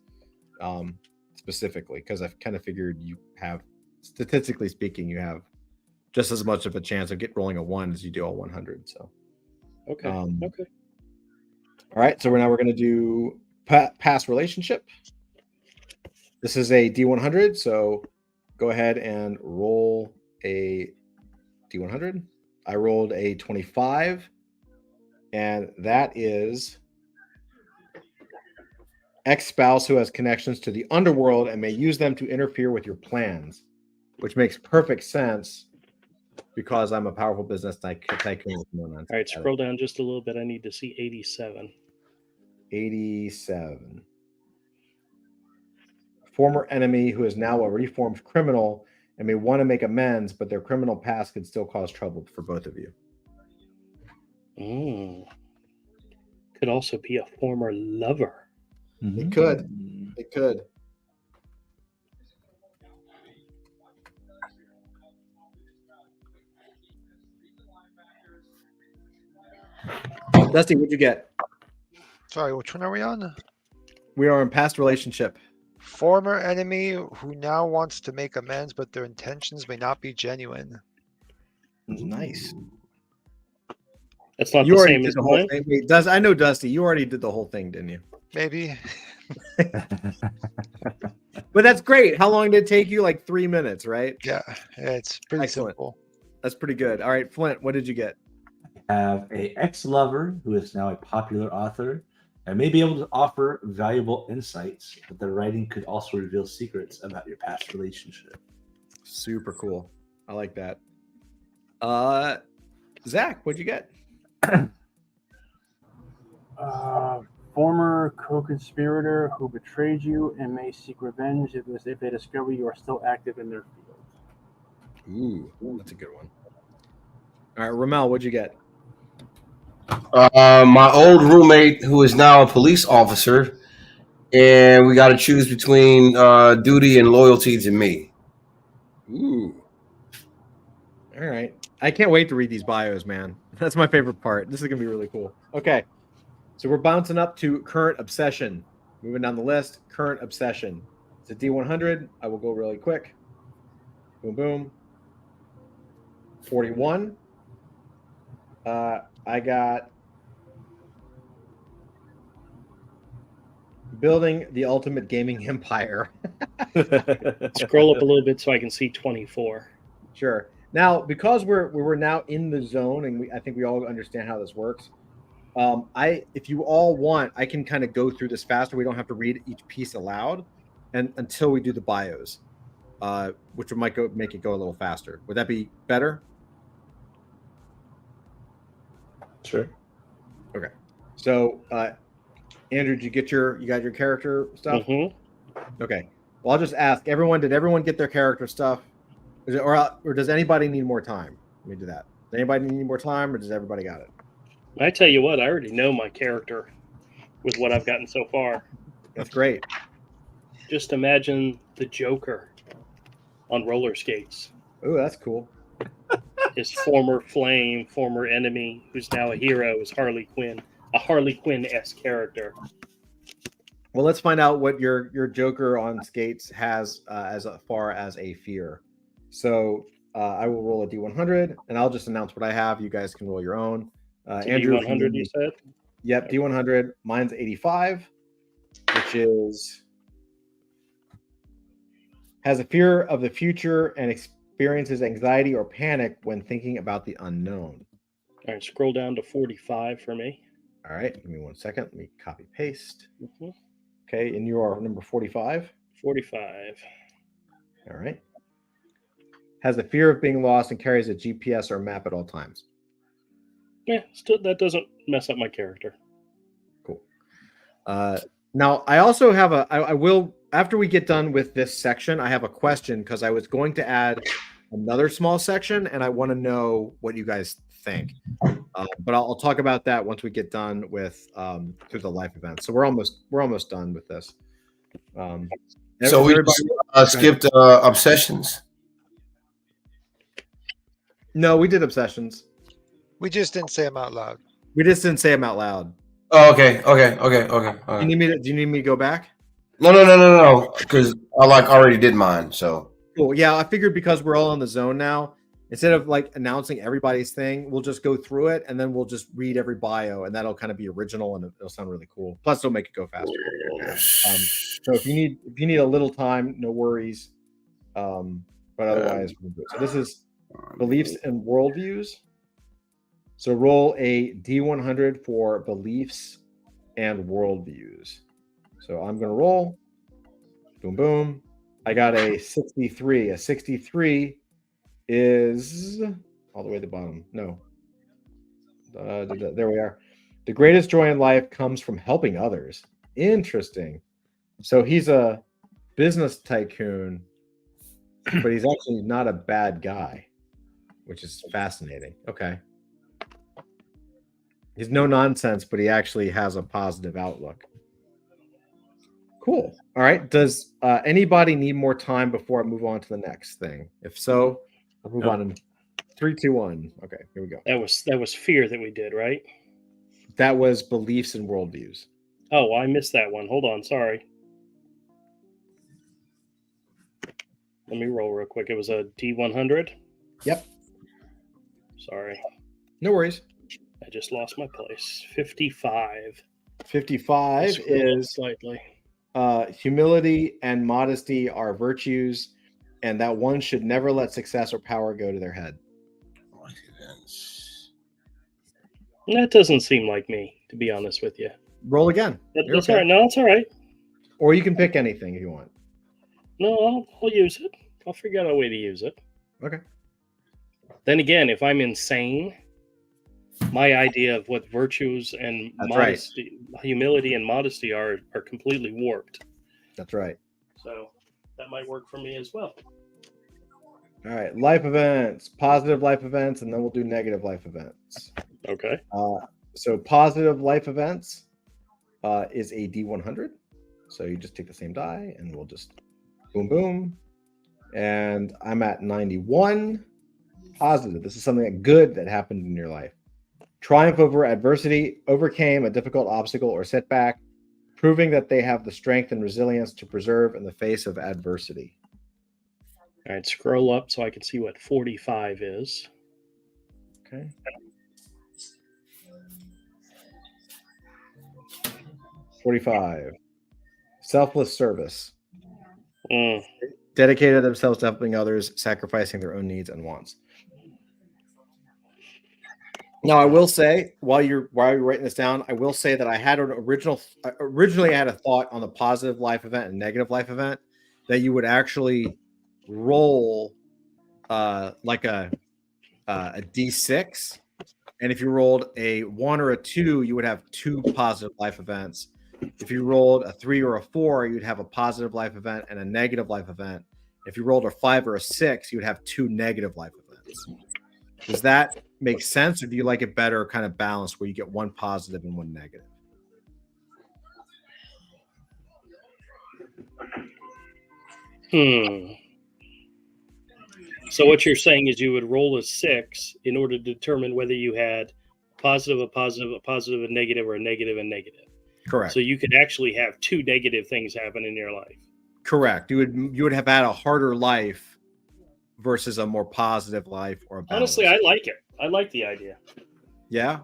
specifically because I kind of figured you have, statistically speaking, you have just as much of a chance of rolling a 1 as you do a 100. So Okay. Um, okay. all right, so we're going to do past relationship. This is a D100, so go ahead and roll a D100. I rolled a 25, and that is ex-spouse who has connections to the underworld and may use them to interfere with your plans, which makes perfect sense because I'm a powerful business tycoon with no nonsense. All right, scroll down just a little bit. I need to see 87. 87. Former enemy who is now a reformed criminal and may want to make amends, but their criminal past could still cause trouble for both of you. Could also be a former lover. It could. It could. Dusty, what'd you get? Sorry, which one are we on? We are in past relationship. Former enemy who now wants to make amends, but their intentions may not be genuine. Nice. That's not You the already same did as the whole mine. thing. Wait, I know Dusty. You already did the whole thing, didn't you? Maybe. But that's great. How long did it take you? Like 3 minutes, right? Yeah, it's pretty Excellent. simple. That's pretty good. All right, Flint, what did you get? Have a ex-lover who is now a popular author and may be able to offer valuable insights, but their writing could also reveal secrets about your past relationship. Super cool. I like that. Zach, what'd you get? Former co-conspirator who betrayed you and may seek revenge if they discover you are still active in their field. Ooh, that's a good one. All right, Ramel, what'd you get? My old roommate, who is now a police officer, and we got to choose between duty and loyalty to me. Ooh. All right. I can't wait to read these bios, man. That's my favorite part. This is going to be really cool. Okay. So we're bouncing up to current obsession. Moving down the list, current obsession. It's a D100. I will go really quick. Boom, boom. 41. I got building the ultimate gaming empire. Scroll up a little bit so I can see 24. Sure. Now, because we're now in the zone, and I think we all understand how this works. If you all want, I can kind of go through this faster. We don't have to read each piece aloud, and until we do the bios, which might make it go a little faster. Would that be better? Sure. Okay. So, Andrew, did you got your character stuff? Mm-hmm. Okay. Well, I'll just ask everyone. Did everyone get their character stuff? Or does anybody need more time? Let me do that. Does anybody need more time, or does everybody got it? I tell you what, I already know my character with what I've gotten so far. That's great. Just imagine the Joker on roller skates. Oh, that's cool. His former flame, former enemy, who's now a hero, is Harley Quinn. A Harley Quinn-esque character. Well, let's find out what your Joker on skates has as far as a fear. So I will roll a D100, and I'll just announce what I have. You guys can roll your own. Andrew, D100, you said? Yep, D100. Mine's 85, which has a fear of the future and experiences anxiety or panic when thinking about the unknown. All right, scroll down to 45 for me. All right, give me 1 second. Let me copy paste. Mm-hmm. Okay, and you are number 45. 45. All right. Has the fear of being lost and carries a GPS or map at all times. Yeah, still that doesn't mess up my character. Cool. Now, I also have I will, after we get done with this section, I have a question because I was going to add another small section and I want to know what you guys think. But I'll talk about that once we get done with through the life event. So we're almost done with this. So we skipped obsessions. No, we did obsessions. We just didn't say them out loud. We just didn't say them out loud. Oh, okay. Do you need me to go back? No. Because I already did mine. So Cool. Yeah, I figured because we're all in the zone now, Instead of like announcing everybody's thing, we'll just go through it and then we'll just read every bio, and that'll kind of be original and it'll sound really cool. Plus, it'll make it go faster. So if you need a little time, no worries. But otherwise, we'll do it. So this is beliefs and worldviews. So roll a D100 for beliefs and worldviews. So I'm going to roll. Boom, boom. I got a 63. A 63 is all the way at the bottom. No. There we are. The greatest joy in life comes from helping others. Interesting. So he's a business tycoon, but he's actually not a bad guy, which is fascinating. Okay. He's no nonsense, but he actually has a positive outlook. Cool. All right. Does anybody need more time before I move on to the next thing? If so, I'll move on in 3, 2, 1. Okay, here we go. That was fear that we did, right? That was beliefs and worldviews. Oh, I missed that one. Hold on, sorry. Let me roll real quick. It was a D100. Yep. Sorry, No worries. I just lost my place. 55. 55 is slightly. humility and modesty are virtues, and that one should never let success or power go to their head. That doesn't seem like me, to be honest with you. Roll again. You're That's okay. all right. No, it's all right. Or you can pick anything if you want. No, I'll use it. I'll figure out a way to use it. Okay. Then again, if I'm insane, my idea of what virtues and That's modesty, humility and modesty are completely warped. That's right. So that might work for me as well. All right. Life events, positive life events, and then we'll do negative life events. Okay. So positive life events is a D100. So you just take the same die and we'll just boom, boom. And I'm at 91. Positive. This is something good that happened in your life. Triumph over adversity, overcame a difficult obstacle or setback, proving that they have the strength and resilience to persevere in the face of adversity. All right, scroll up so I can see what 45 is. Okay. $45. Selfless service. Dedicated themselves to helping others, sacrificing their own needs and wants. Now, I will say, while you're writing this down, I will say that I had an originally I had a thought on the positive life event and negative life event that you would actually roll like a D6, and if you rolled a 1 or a 2, you would have 2 positive life events. If you rolled a 3 or a 4, you'd have a positive life event and a negative life event. If you rolled a 5 or a 6, you would have 2 negative life events. Does that make sense, or do you like it better kind of balanced where you get 1 positive and 1 negative? So what you're saying is you would roll a 6 in order to determine whether you had a positive, a negative, or a negative and negative. Correct. So you could actually have 2 negative things happen in your life. Correct. You would have had a harder life versus a more positive life or a balance. Honestly, I like it. I like the idea. Yeah.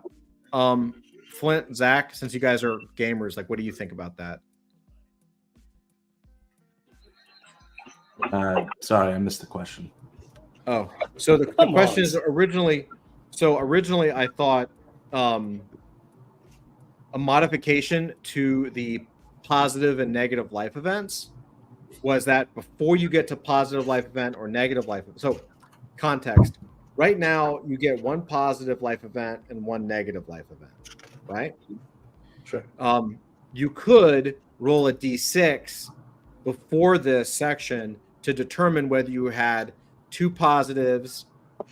Flint, Zach, since you guys are gamers, like, what do you think about that? Sorry, I missed the question. Oh, so the question is originally I thought a modification to the positive and negative life events was that before you get to positive life event or negative life event. So context, right now you get 1 positive life event and 1 negative life event, right? Sure. You could roll a D6 before this section to determine whether you had 2 positives,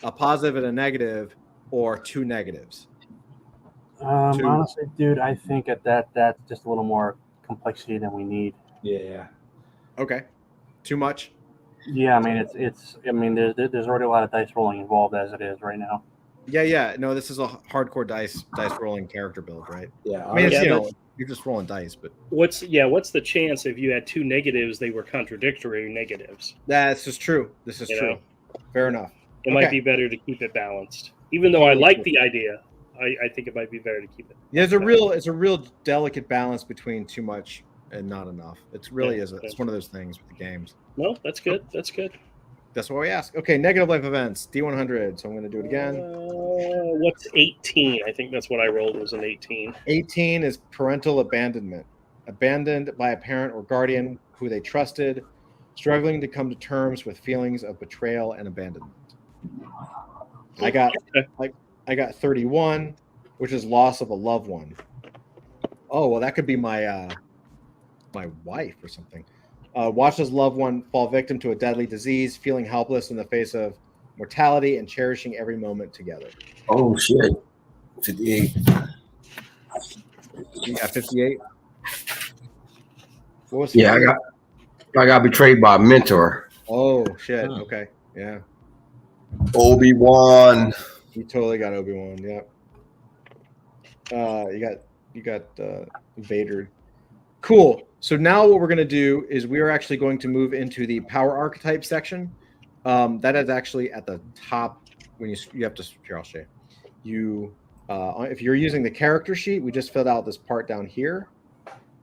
a positive and a negative, or 2 negatives. Honestly, dude, I think that's just a little more complexity than we need. Yeah. Okay. Too much? Yeah, I mean there's already a lot of dice rolling involved as it is right now. Yeah. No, this is a hardcore dice rolling character build, right? Yeah. I mean, it's, Yeah, you're just rolling dice, but What's the chance if you had 2 negatives, they were contradictory negatives? this is true. This is You true. know? Fair enough. It might Okay. be better to keep it balanced. Even though I like the idea, I think it might be better to keep it. Yeah, it's a real delicate balance between too much and not enough. It's really Yeah, is. It's one of those things with the games. No, that's good. That's good. That's why we ask. Okay, negative life events, D100. So I'm going to do it again. What's 18? I think that's what I rolled was an 18. 18 is parental abandonment. Abandoned by a parent or guardian who they trusted, struggling to come to terms with feelings of betrayal and abandonment. I got 31, which is loss of a loved one. Oh, well, that could be my my wife or something. Watches loved one fall victim to a deadly disease, feeling helpless in the face of mortality and cherishing every moment together. Oh shit. 58. You got 58. What was Yeah, 58? I got betrayed by a mentor. Oh shit. Okay. Yeah. Obi-Wan. You totally got Obi-Wan. Yep. You got Vader. Cool. So now what we're going to do is we are actually going to move into the power archetype section. That is actually at the top. When you have to, here, I'll show you. If you're using the character sheet, we just filled out this part down here,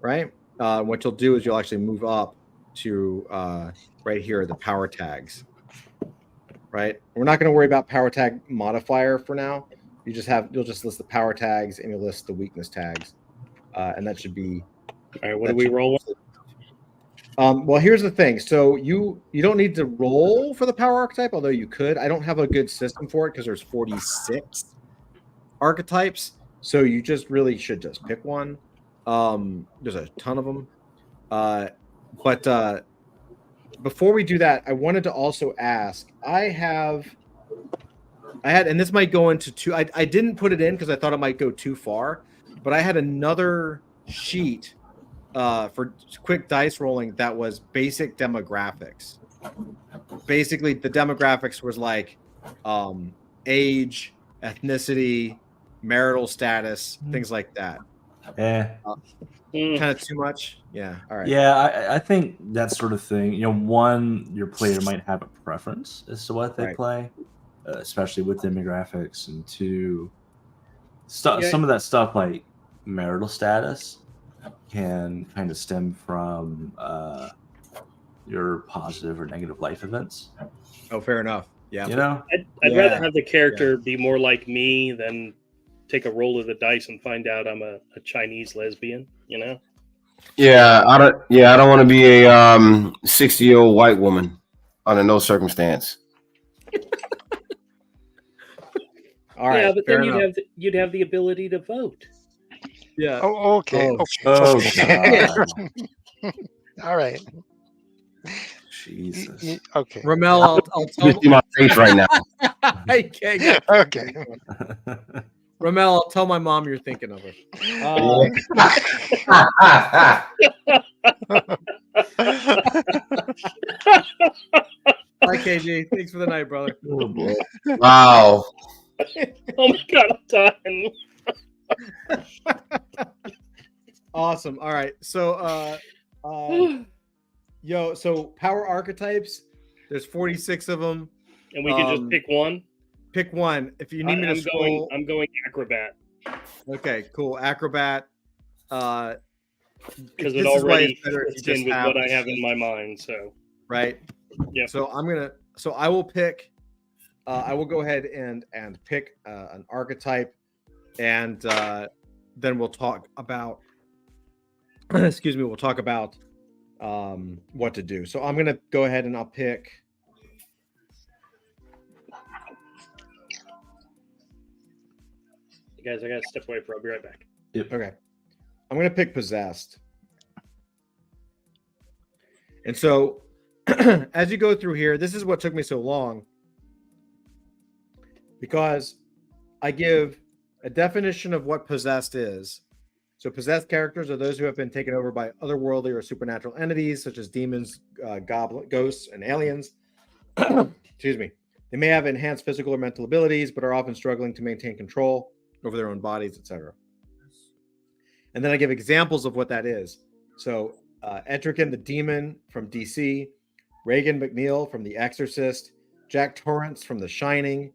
right? What you'll do is you'll actually move up to right here, the power tags, right? We're not going to worry about power tag modifier for now. You'll just list the power tags and you'll list the weakness tags, and that should be. All right, what do we roll? Well, here's the thing. So you don't need to roll for the power archetype, although you could. I don't have a good system for it because there's 46 archetypes. So you just really should just pick one. There's a ton of them. But before we do that, I wanted to also ask. I had, and this might go into two. I didn't put it in because I thought it might go too far. But I had another sheet for quick dice rolling that was basic demographics. Basically, the demographics was like age, ethnicity, marital status, things like that. Yeah. Kind of too much. Yeah. All right. Yeah, I think that sort of thing. One, your player might have a preference as to what they Right. play, especially with demographics, and two, some Yeah. of that stuff like marital status can kind of stem from your positive or negative life events. Oh, fair enough. Yeah. I'd rather have the character be more like me than take a roll of the dice and find out I'm a Chinese lesbian. Yeah, I don't want to be a 60-year-old white woman under no circumstance. All right. Yeah, but fair then enough. you'd have the ability to vote. Yeah. Oh, okay. Oh, okay. God. All right. Jesus. Okay. Ramel, I'll You tell. can see my face right now. I can't get- Okay. Ramel, I'll tell my mom you're thinking of her. Bye, KG. Thanks for the night, brother. Oh, boy. Wow. Oh my god, I'm done. Awesome. All right. So so power archetypes, there's 46 of them. And we can just pick one. Pick one. If you need me to scroll. I'm going acrobat. Okay, cool. Acrobat. Because This it is why already it's better if you fits in just with have what I the have in sheet. my mind. So Right. Yeah. So I will pick. I will go ahead and pick an archetype, and then we'll talk about. Excuse me. We'll talk about what to do. So I'm gonna go ahead and I'll pick. you guys, I gotta step away. I'll be right back. Okay. I'm going to pick possessed. And so as you go through here, this is what took me so long, because I give a definition of what possessed is. So possessed characters are those who have been taken over by otherworldly or supernatural entities, such as demons, ghosts, and aliens. Excuse me. They may have enhanced physical or mental abilities, but are often struggling to maintain control over their own bodies, etc. And then I give examples of what that is. So Etrigan the Demon from DC, Reagan McNeil from The Exorcist, Jack Torrance from The Shining,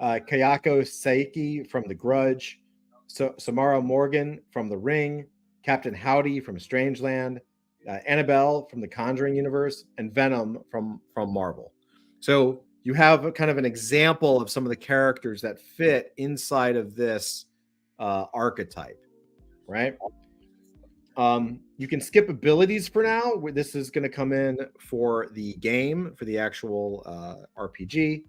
Kayako Saiki from The Grudge, Samara Morgan from The Ring, Captain Howdy from Strangeland, Annabelle from the Conjuring universe, and Venom from Marvel. So you have kind of an example of some of the characters that fit inside of this archetype, right? You can skip abilities for now. This is going to come in for the game, for the actual RPG.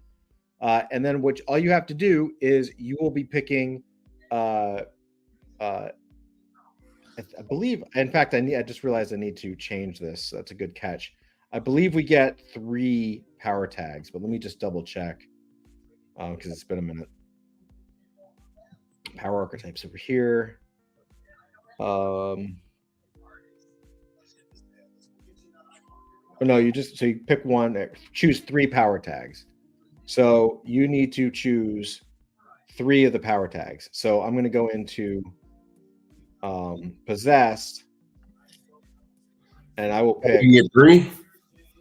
And then all you have to do is you will be picking, I believe, in fact, I just realized I need to change this. That's a good catch. I believe we get 3 power tags, but let me just double check because it's been a minute. Power archetypes over here. No, you pick one, choose 3 power tags. So you need to choose 3 of the power tags. So I'm going to go into possessed, and I will pick. You get 3.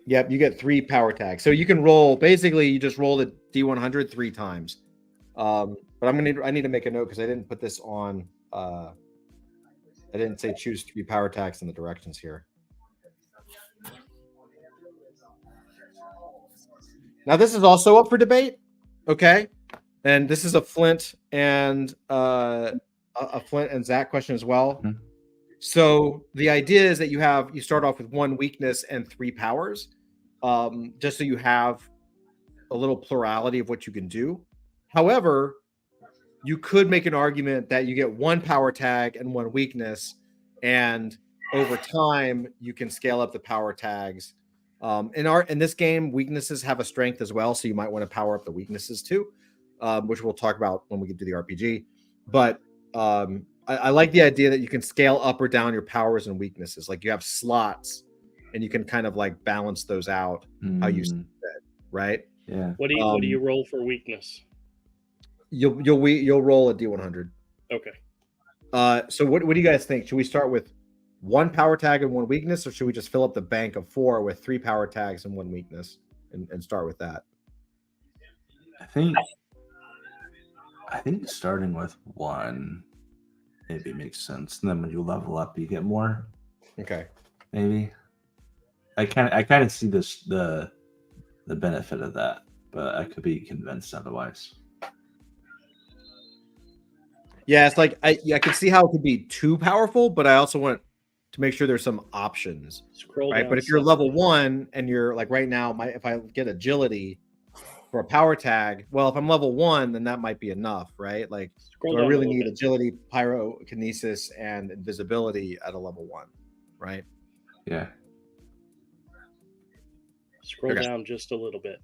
Yep, you get 3 power tags. So you can roll. Basically, you just roll the D100 3 times. But I need to make a note because I didn't put this on. I didn't say choose 3 power tags in the directions here. Now this is also up for debate, okay? And this is a Flint and Zach question as well. Mm-hmm. So the idea is that you start off with 1 weakness and 3 powers, just so you have a little plurality of what you can do. However, you could make an argument that you get 1 power tag and 1 weakness, and over time you can scale up the power tags. In this game, weaknesses have a strength as well, so you might want to power up the weaknesses too, which we'll talk about when we get to the RPG. But I like the idea that you can scale up or down your powers and weaknesses. Like you have slots, and you can kind of like balance those out how you see it, right? Yeah. What do you roll for weakness? You'll roll a D100. Okay. So what do you guys think? Should we start with 1 power tag and 1 weakness, or should we just fill up the bank of 4 with 3 power tags and 1 weakness and start with that? I think starting with 1 maybe makes sense. And then when you level up, you get more. Okay. Maybe. I kind of see the benefit of that, but I could be convinced otherwise. Yeah, it's like I can see how it could be too powerful, but I also want to make sure there's some options. Scroll right? down. But if you're level 1 and you're like right now, if I get agility for a power tag, well, if I'm level 1, then that might be enough, right? Like, do I really need agility, pyrokinesis, and invisibility at a level 1, right? Yeah. Scroll down just a little bit.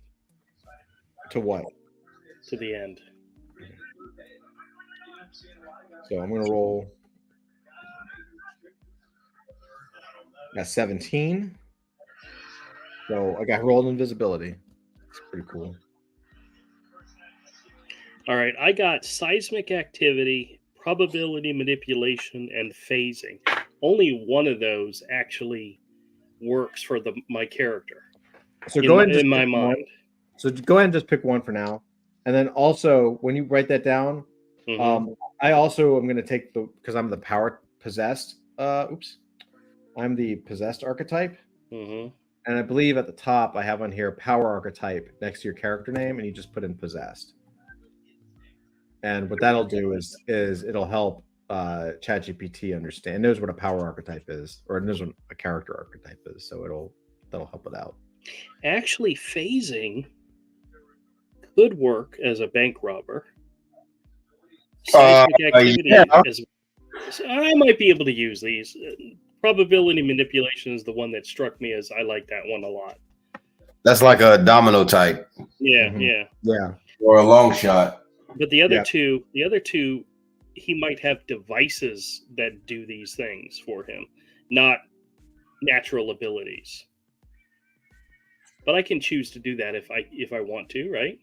To what? To the end. So I'm going to roll. Got 17. So I got rolled invisibility. It's pretty cool. All right, I got seismic activity, probability manipulation, and phasing. Only one of those actually works for my character. So go ahead in my mind. So go ahead and just pick 1 for now, and then also when you write that down, I also am going to take because I'm the power possessed. I'm the possessed archetype, and I believe at the top I have on here power archetype next to your character name, and you just put in possessed. And what that'll do is it'll help ChatGPT understand, knows what a power archetype is, or knows what a character archetype is, so that'll help it out. Actually, phasing could work as a bank robber. Seismic activity I might be able to use these. Probability manipulation is the one that struck me as I like that one a lot. That's like a domino type. Yeah. Or a long shot. But the other two, he might have devices that do these things for him, not natural abilities. But I can choose to do that if I want to, right?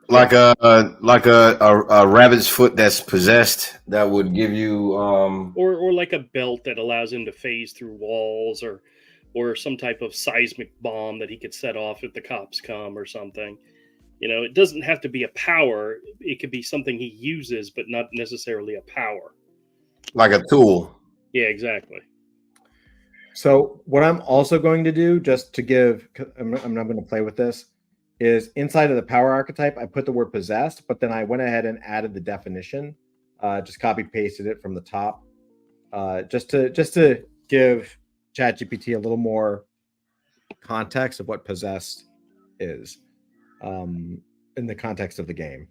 Like a rabbit's foot that's possessed that would give you or like a belt that allows him to phase through walls, or some type of seismic bomb that he could set off if the cops come or something. It doesn't have to be a power. It could be something he uses, but not necessarily a power. Like a tool. Yeah, exactly. So what I'm also going to do, just to give, I'm not going to play with this, is inside of the power archetype, I put the word possessed, but then I went ahead and added the definition, just copy pasted it from the top, just to give ChatGPT a little more context of what possessed is in the context of the game.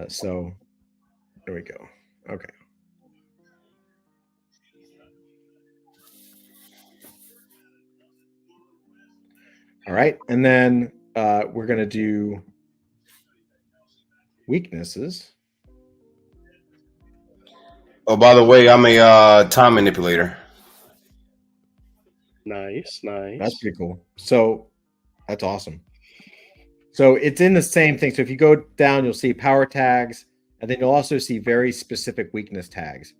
So there we go. Okay. All right, and then we're going to do weaknesses. Oh, by the way, I'm a time manipulator. Nice. That's pretty cool. So that's awesome. So it's in the same thing. So if you go down, you'll see power tags, and then you'll also see very specific weakness tags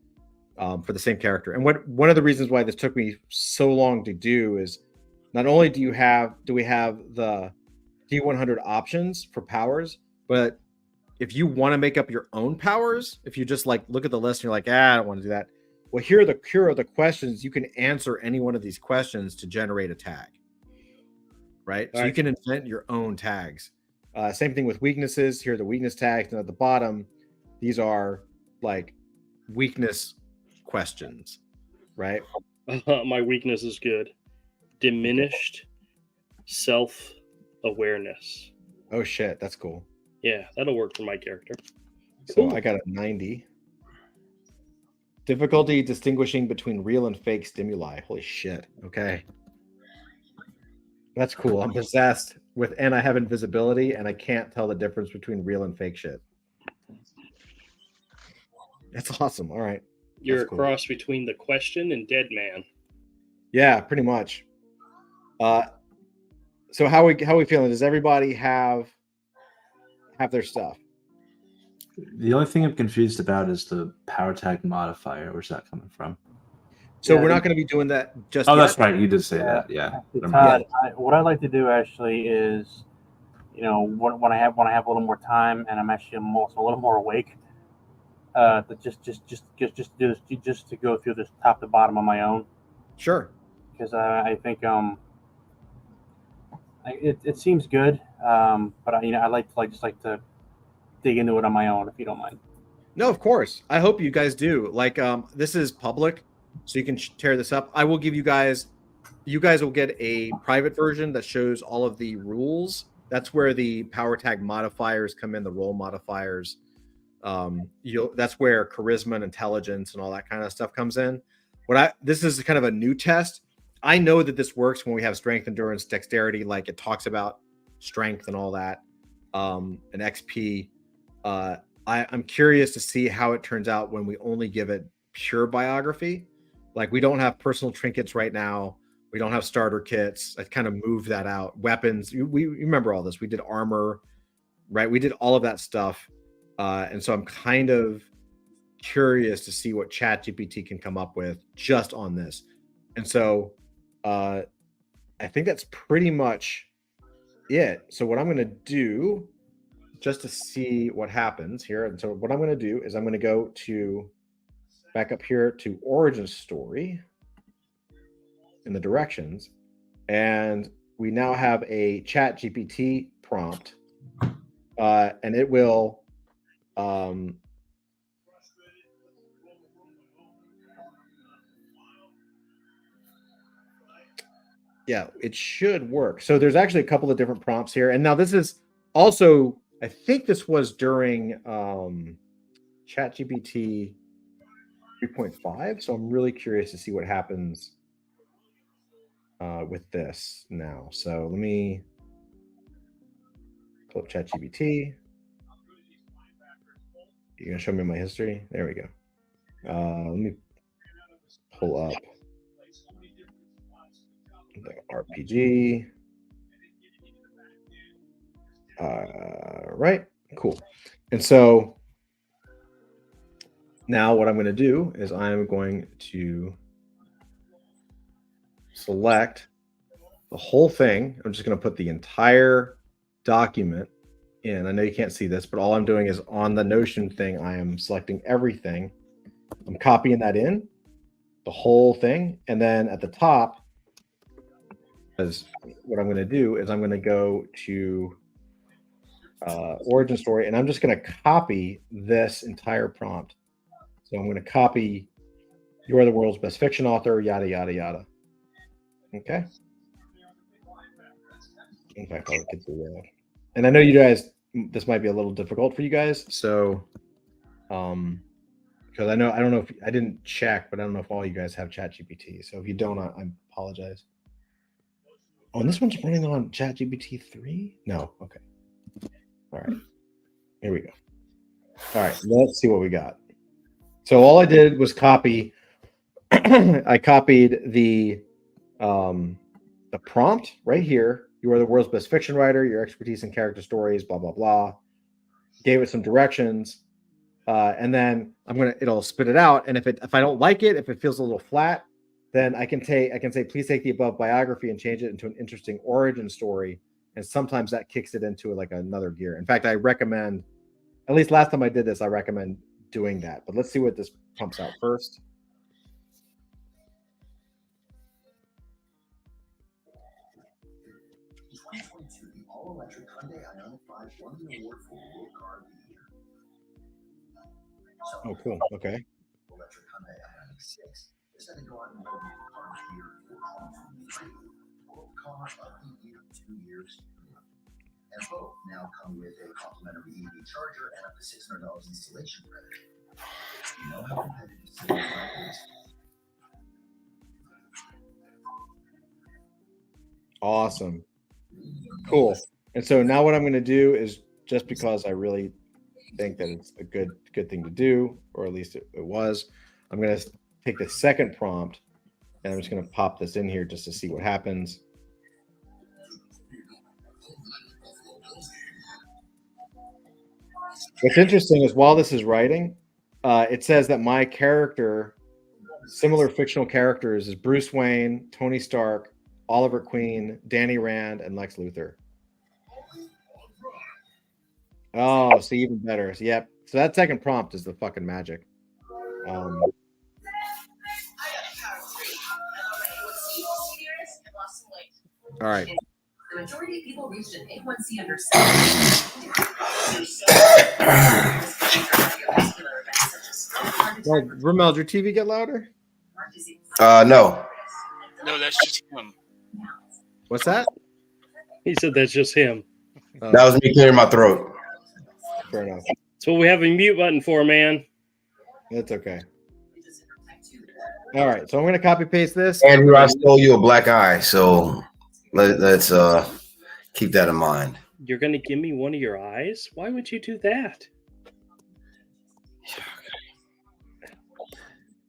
for the same character. And one of the reasons why this took me so long to do is not only do we have the D100 options for powers, but if you want to make up your own powers, if you just like look at the list and you're like, I don't want to do that. Well, here are the questions. You can answer any one of these questions to generate a tag. Right? So you can invent your own tags. Same thing with weaknesses. Here are the weakness tags. And at the bottom, these are like weakness questions, right? My weakness is good. Diminished self-awareness. Oh shit, that's cool. Yeah, that'll work for my character. So I got a 90. Difficulty distinguishing between real and fake stimuli. Holy shit. Okay. That's cool. I'm possessed and I have invisibility and I can't tell the difference between real and fake shit. That's awesome. All right. You're That's a cool. cross between the Question and Dead Man. Yeah, pretty much. So how we feeling? Does everybody have their stuff? The only thing I'm confused about is the power tag modifier. Where's that coming from? So we're not going to be doing that just Oh, yet. that's right. You did say that. Yeah. Todd, what I'd like to do actually is, when I have a little more time and I'm actually also a little more awake, just do this, just to go through this top to bottom on my own. Sure. Because I think it seems good, but I like to dig into it on my own, if you don't mind. No, of course. I hope you guys do. Like, this is public, so you can tear this up. I will give you guys will get a private version that shows all of the rules. That's where the power tag modifiers come in, the role modifiers. That's where charisma and intelligence and all that kind of stuff comes in. This is kind of a new test. I know that this works when we have strength, endurance, dexterity, like it talks about strength and all that, and XP. I'm curious to see how it turns out when we only give it pure biography. Like we don't have personal trinkets right now. We don't have starter kits. I kind of moved that out. Weapons. We remember all this. We did armor, right? We did all of that stuff. And so I'm kind of curious to see what ChatGPT can come up with just on this. And so I think that's pretty much it. So what I'm going to do, just to see what happens here. And so what I'm going to do is I'm going to go back up here to origin story in the directions. And we now have a ChatGPT prompt, and it will, yeah, it should work. So there's actually a couple of different prompts here. And now this is also, I think this was during ChatGPT 3.5. So I'm really curious to see what happens with this now. So let me pull up ChatGPT. You're going to show me my history? There we go. Let me pull up the RPG. Right, cool. And so now what I'm going to do is I'm going to select the whole thing. I'm just going to put the entire document in. I know you can't see this, but all I'm doing is on the Notion thing, I am selecting everything. I'm copying that in, the whole thing. And then at the top, because what I'm going to do is I'm going to go to origin story, and I'm just going to copy this entire prompt. So I'm going to copy, you are the world's best fiction author, yada, yada, yada. Okay. In fact, I'll get to that. And I know you guys, this might be a little difficult for you guys. So, because I don't know if I didn't check, but I don't know if all you guys have ChatGPT. So if you don't, I apologize. Oh, and this one's running on ChatGPT 3? No. Okay. All right. Here we go. All right. Let's see what we got. So all I did was copy. I copied the prompt right here. You are the world's best fiction writer. Your expertise in character stories, blah blah blah. Gave it some directions, and then it'll spit it out. And if I don't like it, if it feels a little flat, then I can say, please take the above biography and change it into an interesting origin story. And sometimes that kicks it into like another gear. In fact, I recommend, at least last time I did this, I recommend doing that. But let's see what this pumps out first. All-electric Hyundai Ioniq 5 won the award for World Car of the Year. Oh, cool. Okay. Electric Hyundai Ioniq 6 is set to go out and win the Car of the Year for 2023. World Car of the Year 2 years. And both now come with a complimentary EV charger and up to $600 installation credit. You know how competitive sales is. Awesome. Cool. And so now what I'm going to do is, just because I really think that it's a good thing to do, or at least it was, I'm going to take the second prompt and I'm just going to pop this in here just to see what happens. What's interesting is while this is writing, it says that my character, similar fictional characters, is Bruce Wayne, Tony Stark, Oliver Queen, Danny Rand, and Lex Luthor. Oh, see, even better. So, yep. So that second prompt is the fucking magic. All right. The majority of people reached an A1C under 7. Well, Ramel, did your TV get louder? No. No, that's just him. What's that? He said that's just him. That was me clearing my throat. Fair enough. That's what we have a mute button for, man. That's okay. All right. So I'm going to copy paste this. Andrew, I stole you a black eye, so let's keep that in mind. You're going to give me one of your eyes? Why would you do that?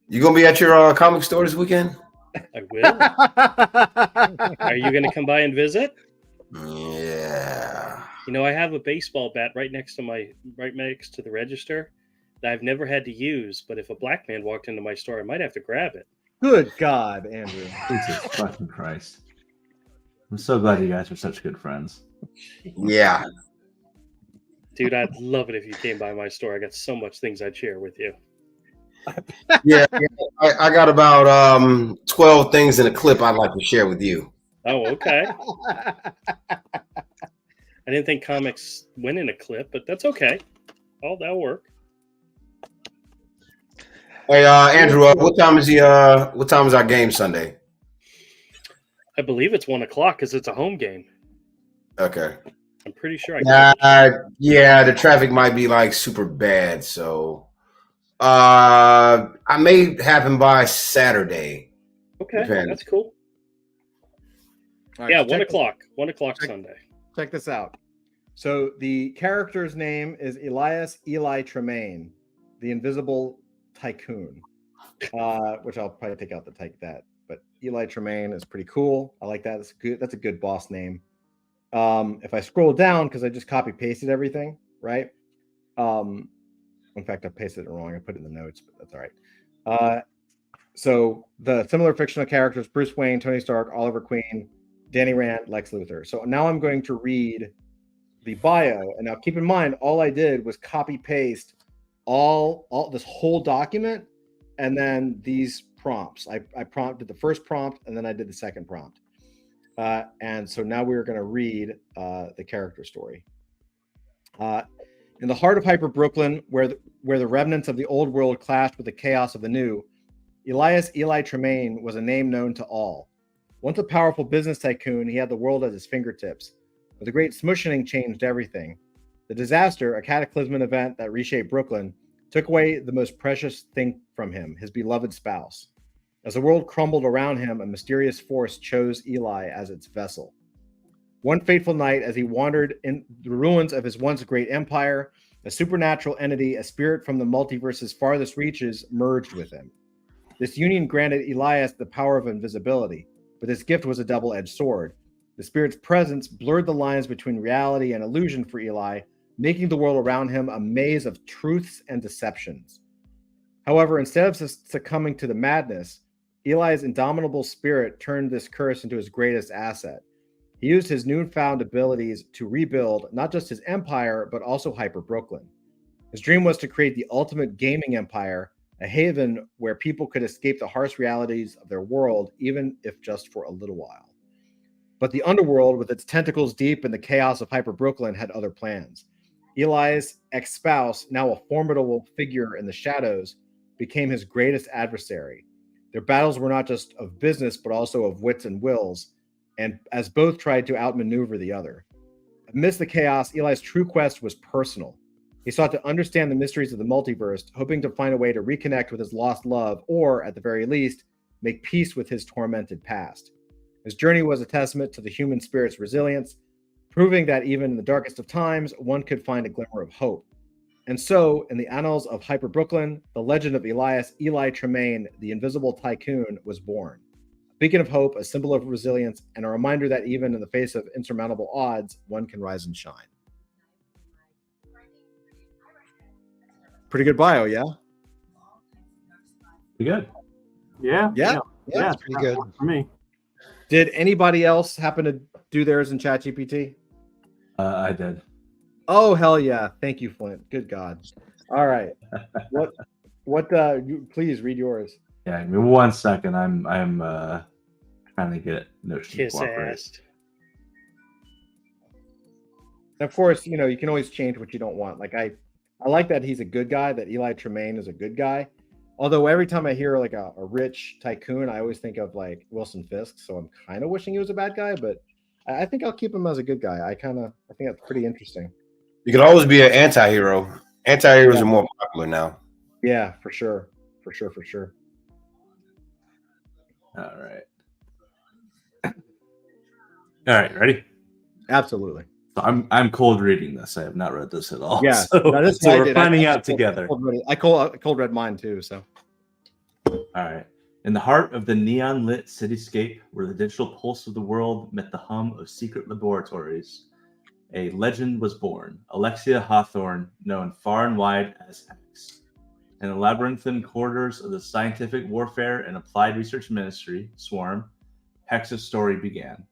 You gonna be at your comic store this weekend? I will. Are you going to come by and visit? Yeah. You know, I have a baseball bat right next to the register that I've never had to use. But if a black man walked into my store, I might have to grab it. Good God, Andrew. Jesus fucking Christ. I'm so glad you guys are such good friends. Yeah. Dude, I'd love it if you came by my store. I got so much things I'd share with you. Yeah. I got about 12 things in a clip I'd like to share with you. Oh, okay. I didn't think comics went in a clip, but that's okay. Oh, that'll work. Hey, Andrew, what time is our game Sunday? I believe it's 1:00 because it's a home game. Okay. I'm pretty sure yeah, the traffic might be like super bad, so I may have him by Saturday. Okay, Depends. that's cool. All right, Yeah, so 1:00. 1:00 Sunday. Check this out. So the character's name is Elias Eli Tremaine, the Invisible Tycoon, which I'll probably take out that. But Eli Tremaine is pretty cool. I like that. That's good. That's a good boss name. If I scroll down, because I just copy pasted everything, right? In fact, I pasted it wrong. I put it in the notes, but that's all right. So the similar fictional characters: Bruce Wayne, Tony Stark, Oliver Queen, Danny Rand, Lex Luthor. So now I'm going to read the bio. And now keep in mind, all I did was copy paste all this whole document and then these prompts. I prompted the first prompt and then I did the second prompt. And so now we're going to read the character story. In the heart of Hyper Brooklyn, where the remnants of the old world clashed with the chaos of the new, Elias Eli Tremaine was a name known to all. Once a powerful business tycoon, he had the world at his fingertips. But the great smushing changed everything. The disaster, a cataclysmic event that reshaped Brooklyn, took away the most precious thing from him, his beloved spouse. As the world crumbled around him, a mysterious force chose Eli as its vessel. One fateful night, as he wandered in the ruins of his once great empire, a supernatural entity, a spirit from the multiverse's farthest reaches, merged with him. This union granted Elias the power of invisibility, but this gift was a double-edged sword. The spirit's presence blurred the lines between reality and illusion for Eli, making the world around him a maze of truths and deceptions. However, instead of succumbing to the madness, Eli's indomitable spirit turned this curse into his greatest asset. He used his newfound abilities to rebuild not just his empire, but also Hyper Brooklyn. His dream was to create the ultimate gaming empire, a haven where people could escape the harsh realities of their world, even if just for a little while. But the underworld, with its tentacles deep in the chaos of Hyper Brooklyn, had other plans. Eli's ex-spouse, now a formidable figure in the shadows, became his greatest adversary. Their battles were not just of business, but also of wits and wills, and as both tried to outmaneuver the other. Amidst the chaos, Eli's true quest was personal. He sought to understand the mysteries of the multiverse, hoping to find a way to reconnect with his lost love, or, at the very least, make peace with his tormented past. His journey was a testament to the human spirit's resilience, proving that even in the darkest of times, one could find a glimmer of hope. And so, in the annals of Hyper Brooklyn, the legend of Elias Eli Tremaine, the Invisible Tycoon, was born. A beacon of hope, a symbol of resilience, and a reminder that even in the face of insurmountable odds, one can rise and shine. Pretty good bio, yeah? Pretty good. Yeah. Yeah, it's pretty good. For me. Did anybody else happen to do theirs in ChatGPT? I did. Oh, hell yeah. Thank you, Flint. Good God. All right. Please read yours. Yeah, give me 1 second. I'm trying to get Notion to Kiss cooperate. ass. And of course, you can always change what you don't want. Like I like that he's a good guy, that Eli Tremaine is a good guy. Although every time I hear like a rich tycoon, I always think of like Wilson Fisk. So I'm kind of wishing he was a bad guy, but I think I'll keep him as a good guy. I think that's pretty interesting. You can always be an anti-hero. Anti-heroes are more popular now. Yeah, for sure. For sure. All right, ready? Absolutely. So I'm cold reading this. I have not read this at all. Yeah, so, that's so what I we're did. finding out together. I cold read mine too. So, all right. In the heart of the neon-lit cityscape, where the digital pulse of the world met the hum of secret laboratories, a legend was born. Alexia Hawthorne, known far and wide as X. In the labyrinthine corridors of the Scientific Warfare and Applied Research Ministry, SWARM, Hex's story began.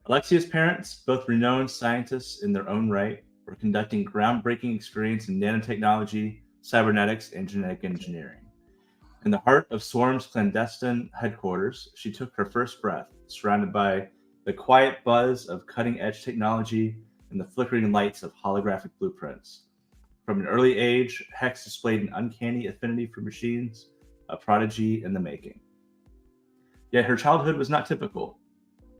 Alexia's parents, both renowned scientists in their own right, were conducting groundbreaking experiments in nanotechnology, cybernetics, and genetic engineering. In the heart of SWARM's clandestine headquarters, she took her first breath, surrounded by the quiet buzz of cutting-edge technology and the flickering lights of holographic blueprints. From an early age, Hex displayed an uncanny affinity for machines, a prodigy in the making. Yet her childhood was not typical.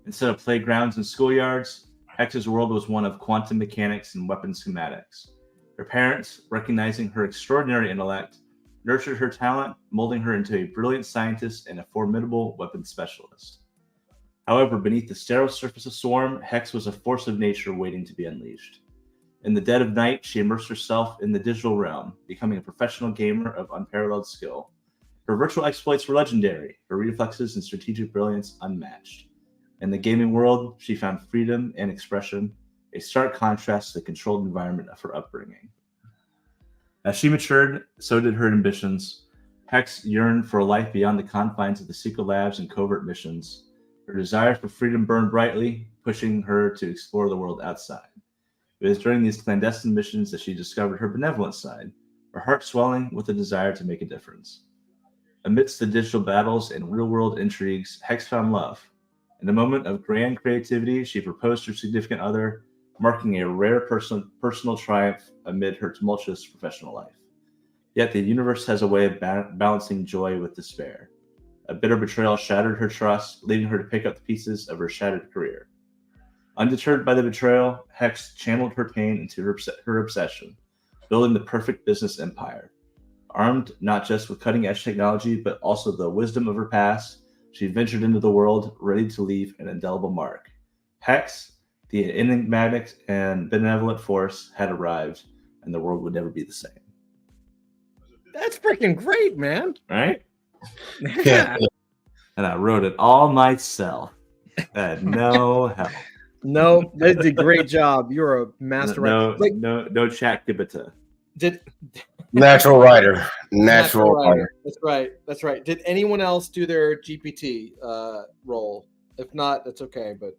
Instead of playgrounds and schoolyards, Hex's world was one of quantum mechanics and weapon schematics. Her parents, recognizing her extraordinary intellect, nurtured her talent, molding her into a brilliant scientist and a formidable weapons specialist. However, beneath the sterile surface of SWARM, Hex was a force of nature waiting to be unleashed. In the dead of night, she immersed herself in the digital realm, becoming a professional gamer of unparalleled skill. Her virtual exploits were legendary, her reflexes and strategic brilliance unmatched. In the gaming world, she found freedom and expression, a stark contrast to the controlled environment of her upbringing. As she matured, so did her ambitions. Hex yearned for a life beyond the confines of the secret labs and covert missions. Her desire for freedom burned brightly, pushing her to explore the world outside. It was during these clandestine missions that she discovered her benevolent side, her heart swelling with a desire to make a difference. Amidst the digital battles and real-world intrigues, Hex found love. In a moment of grand creativity, she proposed to her significant other, marking a rare personal triumph amid her tumultuous professional life. Yet the universe has a way of balancing joy with despair. A bitter betrayal shattered her trust, leaving her to pick up the pieces of her shattered career. Undeterred by the betrayal, Hex channeled her pain into her obsession, building the perfect business empire. Armed not just with cutting-edge technology, but also the wisdom of her past, she ventured into the world, ready to leave an indelible mark. Hex, the enigmatic and benevolent force, had arrived, and the world would never be the same. That's freaking great, man. Right? Yeah. And I wrote it all myself. I had no help. No, they did a great job. You're a master No, writer. Like, no chat gibita. did Natural writer. Natural writer. That's right. That's right. Did anyone else do their GPT role? If not, that's okay. But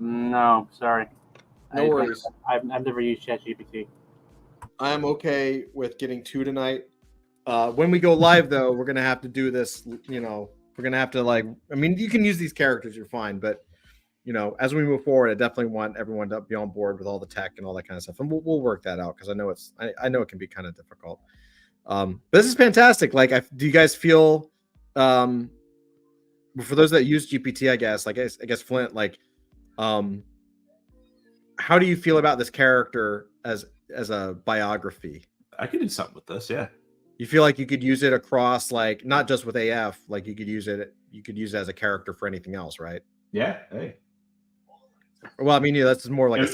No, sorry. no worries. I've never used ChatGPT. I'm okay with getting 2 tonight. When we go live, though, we're gonna have to do this. You know, we're gonna have to I mean, you can use these characters. You're fine, but you know, as we move forward, I definitely want everyone to be on board with all the tech and all that kind of stuff, and we'll work that out because I know I know it can be kind of difficult. But this is fantastic. Like, do you guys feel? For those that use GPT, I guess Flint, how do you feel about this character as a biography? I could do something with this, yeah. You feel like you could use it across, not just with AF, like you could use it as a character for anything else, right? Yeah. Hey. Well, I mean, yeah, that's more like it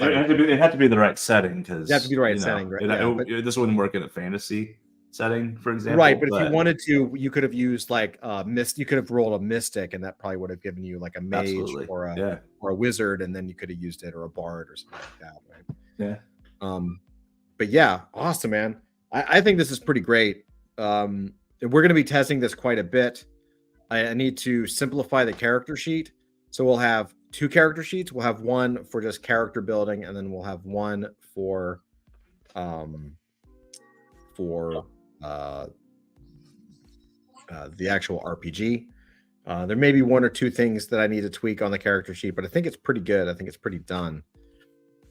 had to be the right setting because it had to be the right setting, right? This wouldn't work in a fantasy setting, for example. Right, but if you wanted to, you could have used you could have rolled a mystic, and that probably would have given you like a mage or a wizard, and then you could have used it, or a bard or something like that, right? Yeah. But yeah, awesome, man. I think this is pretty great. We're going to be testing this quite a bit. I need to simplify the character sheet, so we'll have 2 character sheets. We'll have one for just character building, and then we'll have one for the actual RPG. There may be 1 or 2 things that I need to tweak on the character sheet, but I think it's pretty good. I think it's pretty done.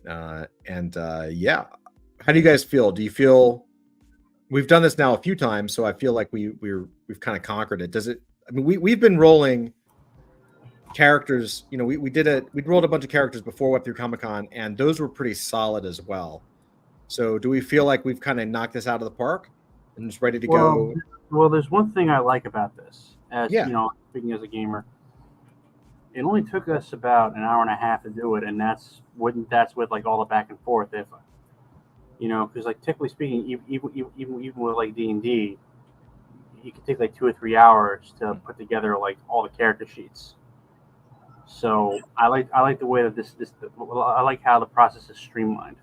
Yeah, how do you guys feel? Do you feel we've done this now a few times, so I feel like we've kind of conquered it? Does it? I mean, we've been rolling characters. You know, we rolled a bunch of characters before Web3 Comic-Con, and those were pretty solid as well. So do we feel like we've kind of knocked this out of the park and just ready to go? Well, there's one thing I like about this. Yeah. You know, speaking as a gamer, it only took us about an hour and a half to do it, and that's with like all the back and forth. If you know, because like typically speaking, even with like D&D, you can take like 2 or 3 hours to put together like all the character sheets. So I like the way that I like how the process is streamlined.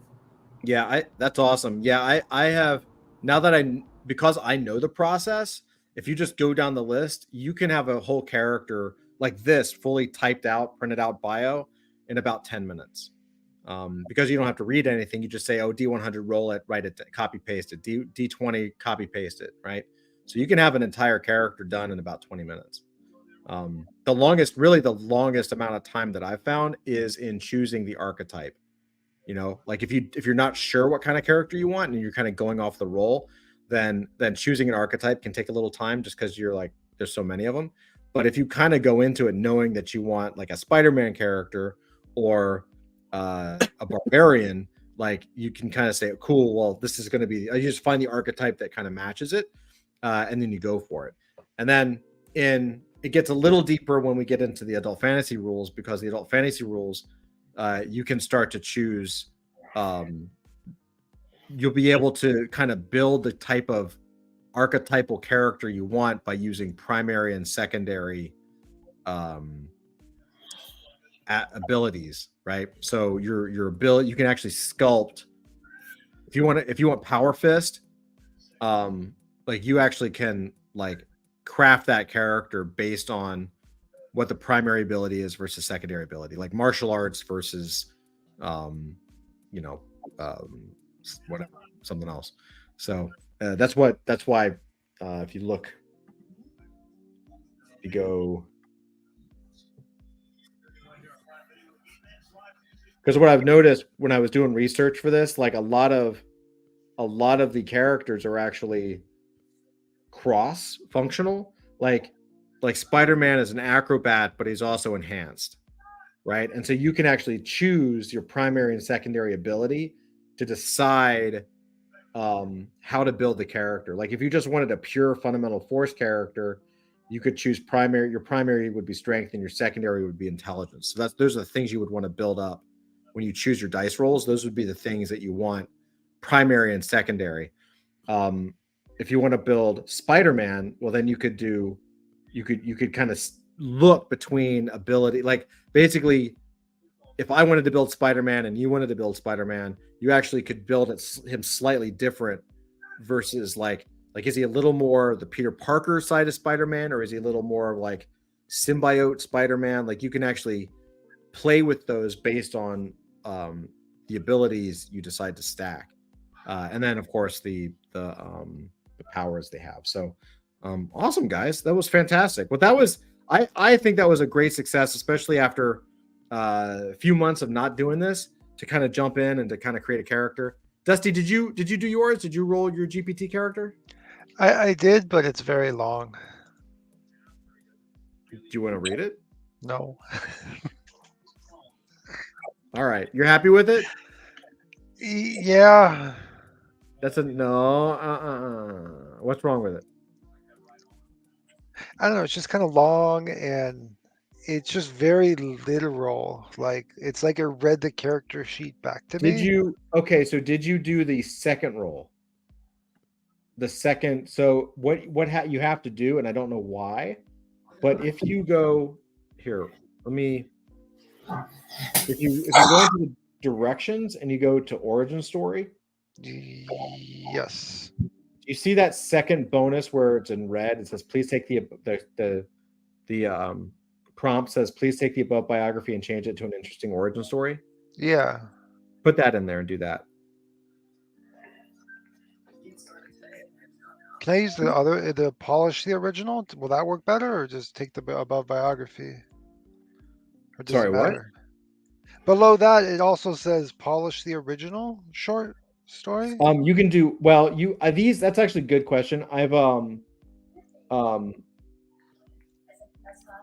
Yeah, that's awesome. Yeah, I have, now that because I know the process, if you just go down the list, you can have a whole character like this fully typed out, printed out bio in about 10 minutes. Because you don't have to read anything. You just say, oh, D100, roll it, write it, copy paste it, D20, copy paste it, right? So you can have an entire character done in about 20 minutes. The longest amount of time that I've found is in choosing the archetype. You know, like if you're not sure what kind of character you want and you're kind of going off the roll, then choosing an archetype can take a little time just because you're like, there's so many of them. But if you kind of go into it knowing that you want like a Spider-Man character or a barbarian, like you can kind of say, cool, well, this is going to be, you just find the archetype that kind of matches it, and then you go for it. And then it gets a little deeper when we get into the adult fantasy rules, because the adult fantasy rules, you can start to choose, you'll be able to kind of build the type of archetypal character you want by using primary and secondary abilities, right? So your ability, you can actually sculpt if you want Power Fist, like you actually can like craft that character based on what the primary ability is versus secondary ability, like martial arts versus whatever, something else. So that's why if you look, you go, because what I've noticed when I was doing research for this, like a lot of the characters are actually cross functional. Like Spider-Man is an acrobat, but he's also enhanced, right? And so you can actually choose your primary and secondary ability to decide how to build the character. Like if you just wanted a pure fundamental force character, you could choose primary. Your primary would be strength, and your secondary would be intelligence. So those are the things you would want to build up when you choose your dice rolls. Those would be the things that you want primary and secondary. If you want to build Spider-Man, well, then you could kind of look between ability. Like basically, if I wanted to build Spider-Man and you wanted to build Spider-Man, you actually could build him slightly different versus like is he a little more the Peter Parker side of Spider-Man, or is he a little more like symbiote Spider-Man? Like you can actually play with those based on the abilities you decide to stack, and then of course the powers they have. So awesome, guys, that was fantastic. But that was I think that was a great success, especially after a few months of not doing this, to kind of jump in and to kind of create a character. Dusty, did you do yours? Did you roll your GPT character? I did, but it's very long. Do you want to read it? No. All right, you're happy with it? Yeah. That's a no. What's wrong with it? I don't know. It's just kind of long, and it's just very literal. Like it's like it read the character sheet back to me. Did you? Okay, so did you do the second roll? The second. So what you have to do, and I don't know why, but if you go here, if you go into the directions and you go to origin story. Yes. You see that second bonus where it's in red? It says, "Please take the prompt says, please take the above biography and change it to an interesting origin story." Yeah. Put that in there and do that. Can I use the polish the original? Will that work better, or just take the above biography? Or does Sorry, it what? matter? Below that, it also says polish the original short story. You can do well. That's actually a good question. I've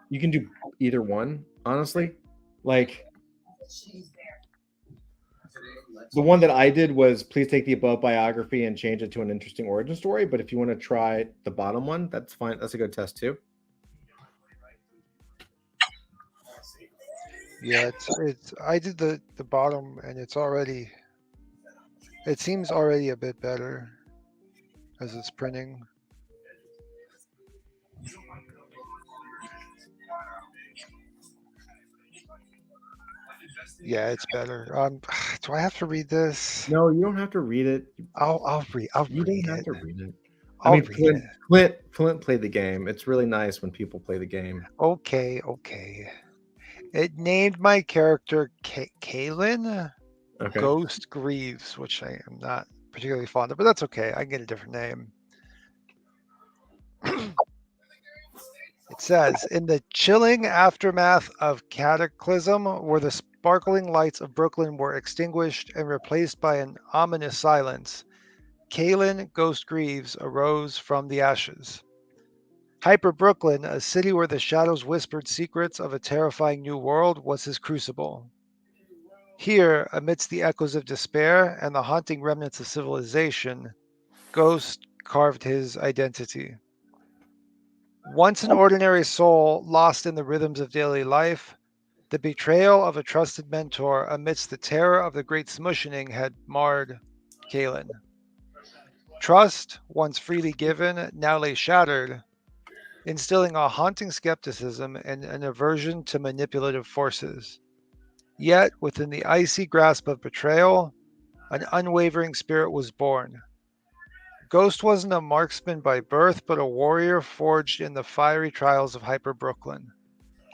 you can do either one, honestly. Like the one that I did was, please take the above biography and change it to an interesting origin story. But if you want to try the bottom one, that's fine. That's a good test too. Yeah, it's I did the bottom, and it seems already a bit better as it's printing. Yeah, it's better. Do I have to read this? No, you don't have to read it. I'll read. You don't have to read it. I'll read it. Clint played the game. It's really nice when people play the game. Okay. It named my character Kaylin Ghost Greaves, which I am not particularly fond of, but that's okay. I can get a different name. It says, in the chilling aftermath of Cataclysm, where the sparkling lights of Brooklyn were extinguished and replaced by an ominous silence, Kaylin Ghost Greaves arose from the ashes. Hyper Brooklyn, a city where the shadows whispered secrets of a terrifying new world, was his crucible. Here, amidst the echoes of despair and the haunting remnants of civilization, Ghost carved his identity. Once an ordinary soul lost in the rhythms of daily life, the betrayal of a trusted mentor amidst the terror of the great smushing had marred Kaylin. Trust, once freely given, now lay shattered, instilling a haunting skepticism and an aversion to manipulative forces. Yet, within the icy grasp of betrayal, an unwavering spirit was born. Ghost wasn't a marksman by birth, but a warrior forged in the fiery trials of Hyper Brooklyn.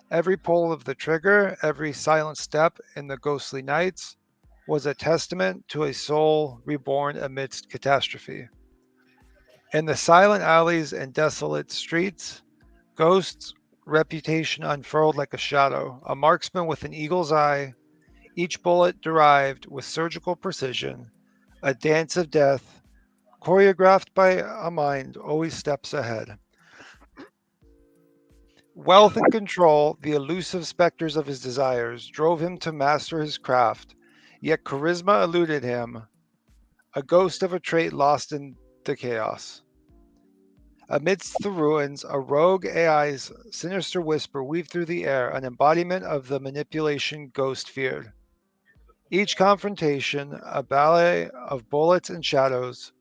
Every pull of the trigger, every silent step in the ghostly nights, was a testament to a soul reborn amidst catastrophe. In the silent alleys and desolate streets, Ghost's reputation unfurled like a shadow, a marksman with an eagle's eye, each bullet derived with surgical precision, a dance of death, choreographed by a mind always steps ahead. Wealth and control, the elusive specters of his desires, drove him to master his craft, yet charisma eluded him, a ghost of a trait lost in the chaos. Amidst the ruins, a rogue AI's sinister whisper weaved through the air, an embodiment of the manipulation Ghost feared. Each confrontation, a ballet of bullets and shadows,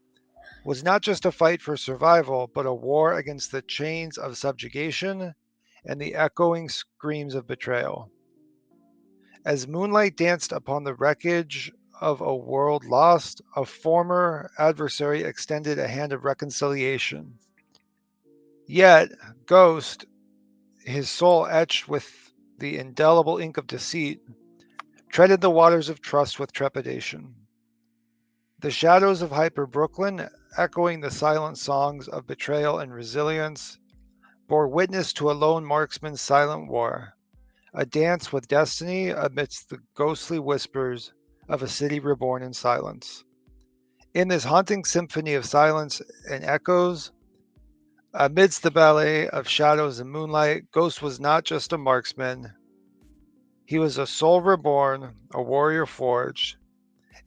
was not just a fight for survival, but a war against the chains of subjugation and the echoing screams of betrayal. As moonlight danced upon the wreckage of a world lost, a former adversary extended a hand of reconciliation. Yet, Ghost, his soul etched with the indelible ink of deceit, treaded the waters of trust with trepidation. The shadows of Hyper Brooklyn, echoing the silent songs of betrayal and resilience, bore witness to a lone marksman's silent war, a dance with destiny amidst the ghostly whispers of a city reborn in silence. In this haunting symphony of silence and echoes, amidst the ballet of shadows and moonlight, Ghost was not just a marksman. He was a soul reborn, a warrior forged,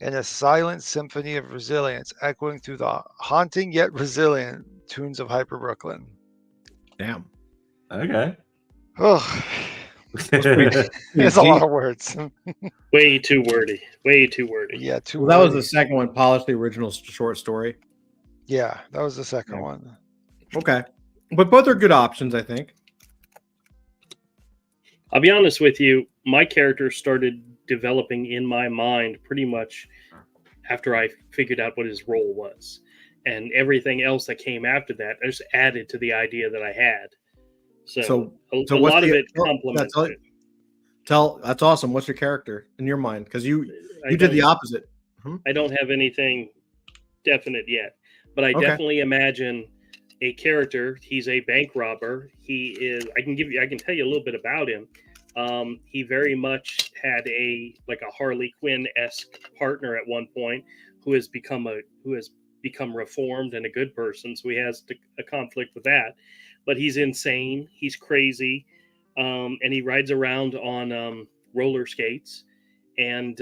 and a silent symphony of resilience echoing through the haunting yet resilient tunes of Hyper Brooklyn. Damn. Okay. Oh, that's a lot of words. Way too wordy. Way too wordy. Yeah, too Well, that was wordy. the second one. Polish the original short story. Yeah, that was the second Yeah. one. Okay, but both are good options, I think. I'll be honest with you, my character started developing in my mind pretty much after I figured out what his role was. And everything else that came after that, I just added to the idea that I had. So a what's lot of the- it complements it. That's awesome. What's your character in your mind? Because you I did the don't- opposite. I don't have anything definite yet, but I Okay. definitely imagine a character. He's a bank robber. He is. I can tell you a little bit about him. He very much had a Harley Quinn-esque partner at one point who has become reformed and a good person. So he has a conflict with that, but he's insane. He's crazy, and he rides around on roller skates, and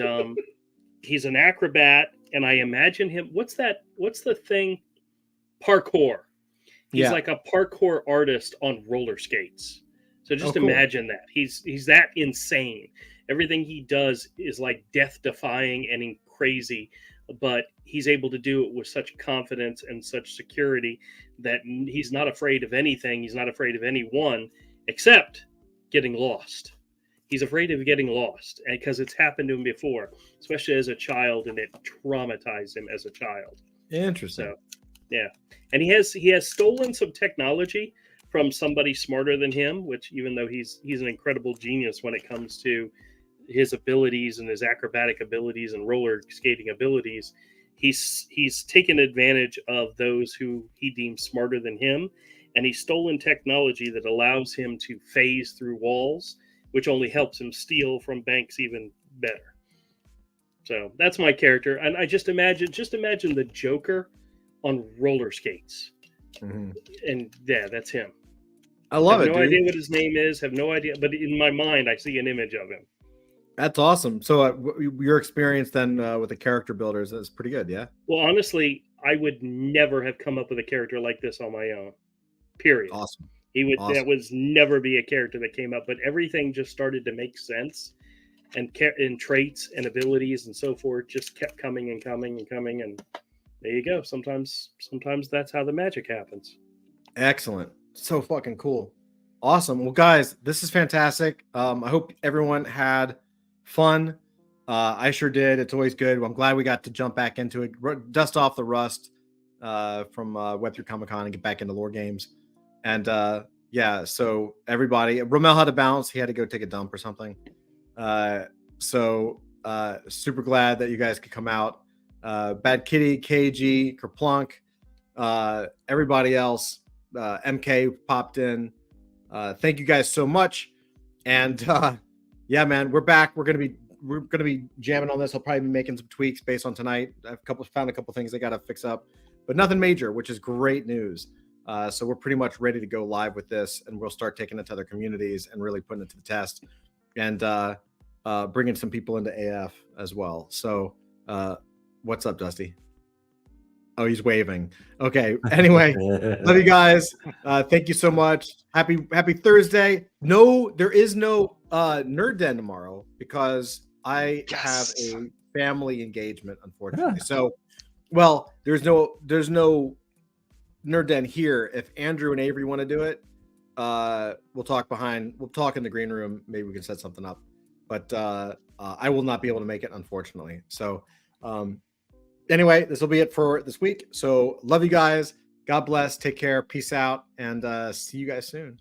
he's an acrobat. And I imagine him. What's the thing? Parkour. He's like a parkour artist on roller skates. So just cool. imagine that. He's that insane. Everything he does is like death-defying and crazy, but he's able to do it with such confidence and such security that he's not afraid of anything. He's not afraid of anyone except getting lost. He's afraid of getting lost, and because it's happened to him before, especially as a child, and it traumatized him as a child. Interesting. So, yeah, and he has stolen some technology from somebody smarter than him, which even though he's an incredible genius when it comes to his abilities and his acrobatic abilities and roller skating abilities, he's taken advantage of those who he deems smarter than him, and he's stolen technology that allows him to phase through walls, which only helps him steal from banks even better. So that's my character, and I just imagine the Joker on roller skates. Mhm. And yeah, that's him. I love have it. no dude. idea what his name is. Have no idea, but in my mind, I see an image of him. That's awesome. So your experience then with the character builders is pretty good, yeah? Well, honestly, I would never have come up with a character like this on my own. Period. Awesome. That was never be a character that came up, but everything just started to make sense, and traits and abilities and so forth just kept coming and coming and coming, and there you go. Sometimes that's how the magic happens. Excellent. So fucking cool. Awesome. Well, guys, this is fantastic. I hope everyone had fun. I sure did. It's always good. I'm glad we got to jump back into it, dust off the rust from Web3 Comic Con and get back into lore games. And yeah, so everybody, Romel had to bounce. He had to go take a dump or something. So Super glad that you guys could come out. Bad Kitty, KG, Kerplunk, everybody else, MK popped in. Thank you guys so much. And yeah, man, we're back. We're gonna be jamming on this. I'll probably be making some tweaks based on tonight. I've found a couple things I gotta fix up, but nothing major, which is great news. So we're pretty much ready to go live with this, and we'll start taking it to other communities and really putting it to the test, and bringing some people into AF as well. So what's up, Dusty? Oh, he's waving. Okay. Anyway, love you guys. Thank you so much. Happy Thursday. No, there is no Nerd Den tomorrow because I have a family engagement, unfortunately. So, well, there's no Nerd Den here. If Andrew and Avery want to do it, we'll talk in the green room. Maybe we can set something up. But I will not be able to make it, unfortunately. So anyway, this will be it for this week. So love you guys. God bless. Take care. Peace out. And see you guys soon.